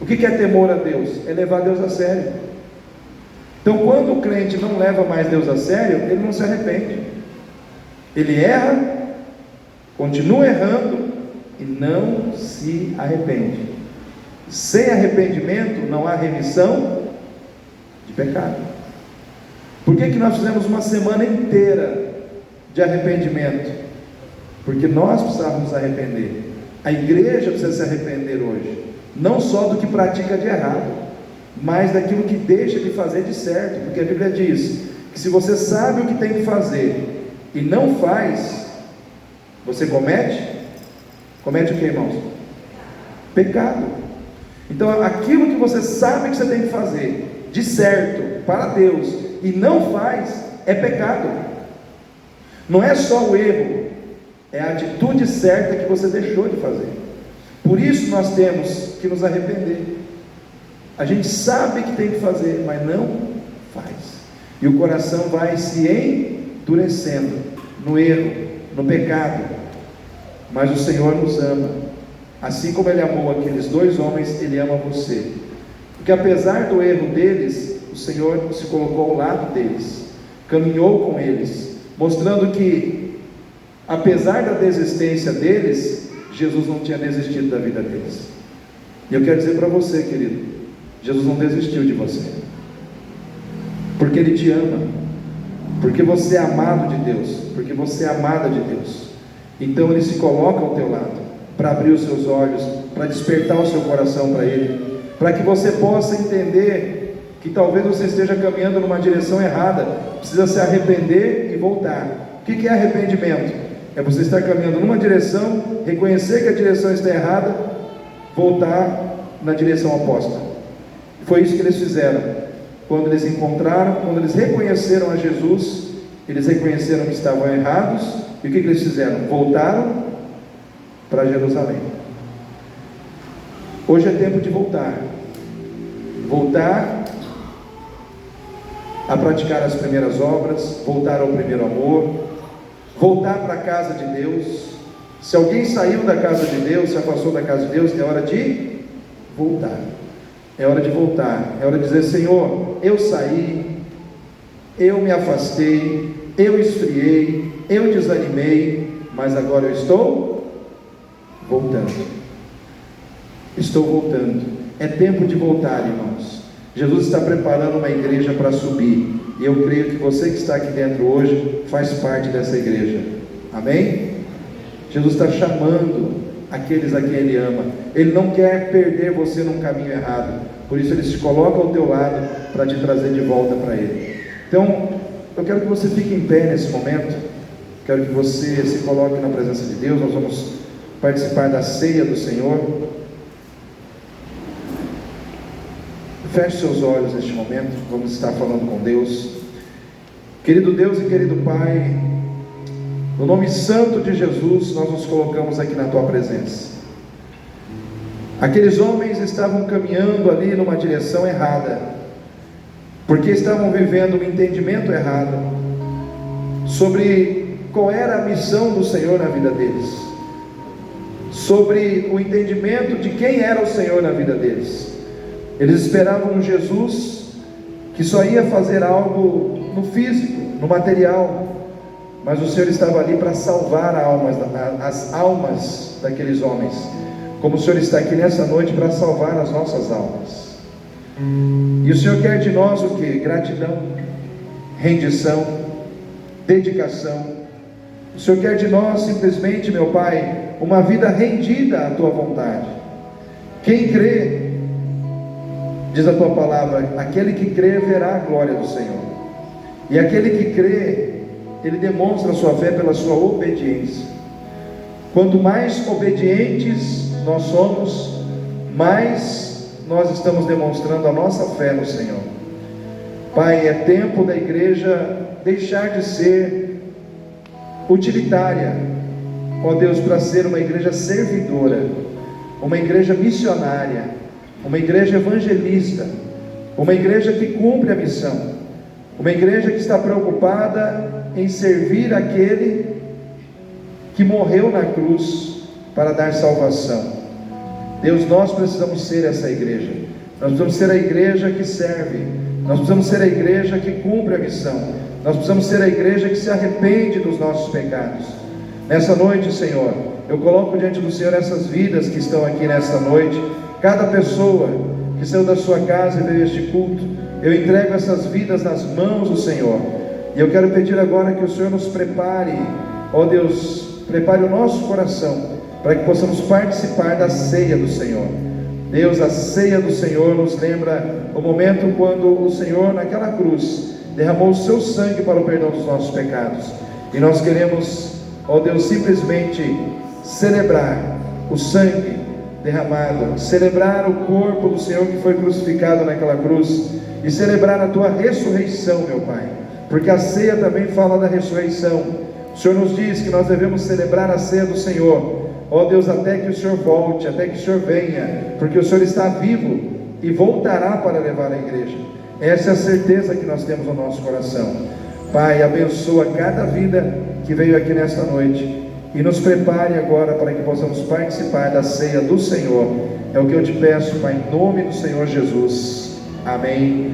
O que é temor a Deus? É levar Deus a sério. Então, quando o crente não leva mais Deus a sério, ele não se arrepende. Ele erra, continua errando e não se arrepende. Sem arrependimento não há remissão de pecado. Por que nós fizemos uma semana inteira de arrependimento? Porque nós precisávamos nos arrepender. A igreja precisa se arrepender hoje, não só do que pratica de errado, mas daquilo que deixa de fazer de certo. Porque a Bíblia diz que se você sabe o que tem que fazer e não faz, você comete o que, irmãos? Pecado. Então aquilo que você sabe que você tem que fazer de certo para Deus e não faz, é pecado. Não é só o erro, é a atitude certa que você deixou de fazer. Por isso nós temos que nos arrepender. A gente sabe que tem que fazer, mas não faz, e o coração vai se endurecendo no erro, no pecado. Mas o Senhor nos ama, assim como Ele amou aqueles dois homens, Ele ama você, porque apesar do erro deles, o Senhor se colocou ao lado deles, caminhou com eles, mostrando que apesar da desistência deles, Jesus não tinha desistido da vida deles. E eu quero dizer para você, querido, Jesus não desistiu de você, porque Ele te ama, porque você é amado de Deus, porque você é amada de Deus. Então Ele se coloca ao teu lado, para abrir os seus olhos, para despertar o seu coração para Ele, para que você possa entender que talvez você esteja caminhando numa direção errada, precisa se arrepender e voltar. O que é arrependimento? É você estar caminhando numa direção, reconhecer que a direção está errada, voltar na direção oposta. Foi isso que eles fizeram. Quando eles encontraram, quando eles reconheceram a Jesus, eles reconheceram que estavam errados, e o que eles fizeram? Voltaram para Jerusalém. Hoje é tempo de voltar a praticar as primeiras obras, voltar ao primeiro amor, voltar para a casa de Deus. Se alguém saiu da casa de Deus, se afastou da casa de Deus, é hora de voltar. É hora de voltar, é hora de dizer: Senhor, eu saí, eu me afastei, eu esfriei, eu desanimei, mas agora eu estou voltando. Estou voltando. É tempo de voltar, irmãos. Jesus está preparando uma igreja para subir, e eu creio que você que está aqui dentro hoje faz parte dessa igreja. Amém? Jesus está chamando aqueles a quem Ele ama. Ele não quer perder você num caminho errado. Por isso Ele se coloca ao teu lado para te trazer de volta para Ele. Então, eu quero que você fique em pé nesse momento. Quero que você se coloque na presença de Deus. Nós vamos participar da ceia do Senhor. Feche seus olhos neste momento. Vamos estar falando com Deus. Querido Deus e querido Pai, no nome santo de Jesus, nós nos colocamos aqui na Tua presença. Aqueles homens estavam caminhando ali numa direção errada, porque estavam vivendo um entendimento errado sobre qual era a missão do Senhor na vida deles, sobre o entendimento de quem era o Senhor na vida deles. Eles esperavam um Jesus que só ia fazer algo no físico, no material, mas o Senhor estava ali para salvar as almas daqueles homens, como o Senhor está aqui nessa noite para salvar as nossas almas. E o Senhor quer de nós o que? Gratidão, rendição, dedicação. O Senhor quer de nós simplesmente, meu Pai, uma vida rendida à Tua vontade. Quem crê, diz a Tua palavra, aquele que crê verá a glória do Senhor. E aquele que crê, ele demonstra a sua fé pela sua obediência. Quanto mais obedientes nós somos, mais nós estamos demonstrando a nossa fé no Senhor. Pai, é tempo da igreja deixar de ser utilitária, ó Deus, para ser uma igreja servidora, uma igreja missionária, uma igreja evangelista, uma igreja que cumpre a missão, uma igreja que está preocupada em servir aquele que morreu na cruz para dar salvação. Deus, nós precisamos ser essa igreja. Nós precisamos ser a igreja que serve. Nós precisamos ser a igreja que cumpre a missão. Nós precisamos ser a igreja que se arrepende dos nossos pecados. Nessa noite, Senhor, eu coloco diante do Senhor essas vidas que estão aqui nesta noite. Cada pessoa que saiu da sua casa e veio a este culto, eu entrego essas vidas nas mãos do Senhor. E eu quero pedir agora que o Senhor nos prepare, ó Deus, prepare o nosso coração, para que possamos participar da ceia do Senhor. Deus, a ceia do Senhor nos lembra o momento quando o Senhor naquela cruz derramou o seu sangue para o perdão dos nossos pecados. E nós queremos, ó Deus, simplesmente celebrar o sangue derramado, celebrar o corpo do Senhor que foi crucificado naquela cruz, e celebrar a Tua ressurreição, meu Pai, porque a ceia também fala da ressurreição. O Senhor nos diz que nós devemos celebrar a ceia do Senhor, ó Deus, até que o Senhor volte, até que o Senhor venha, porque o Senhor está vivo e voltará para levar a igreja. Essa é a certeza que nós temos no nosso coração. Pai, abençoa cada vida que veio aqui nesta noite, e nos prepare agora para que possamos participar da ceia do Senhor. É o que eu te peço, Pai, em nome do Senhor Jesus. Amém.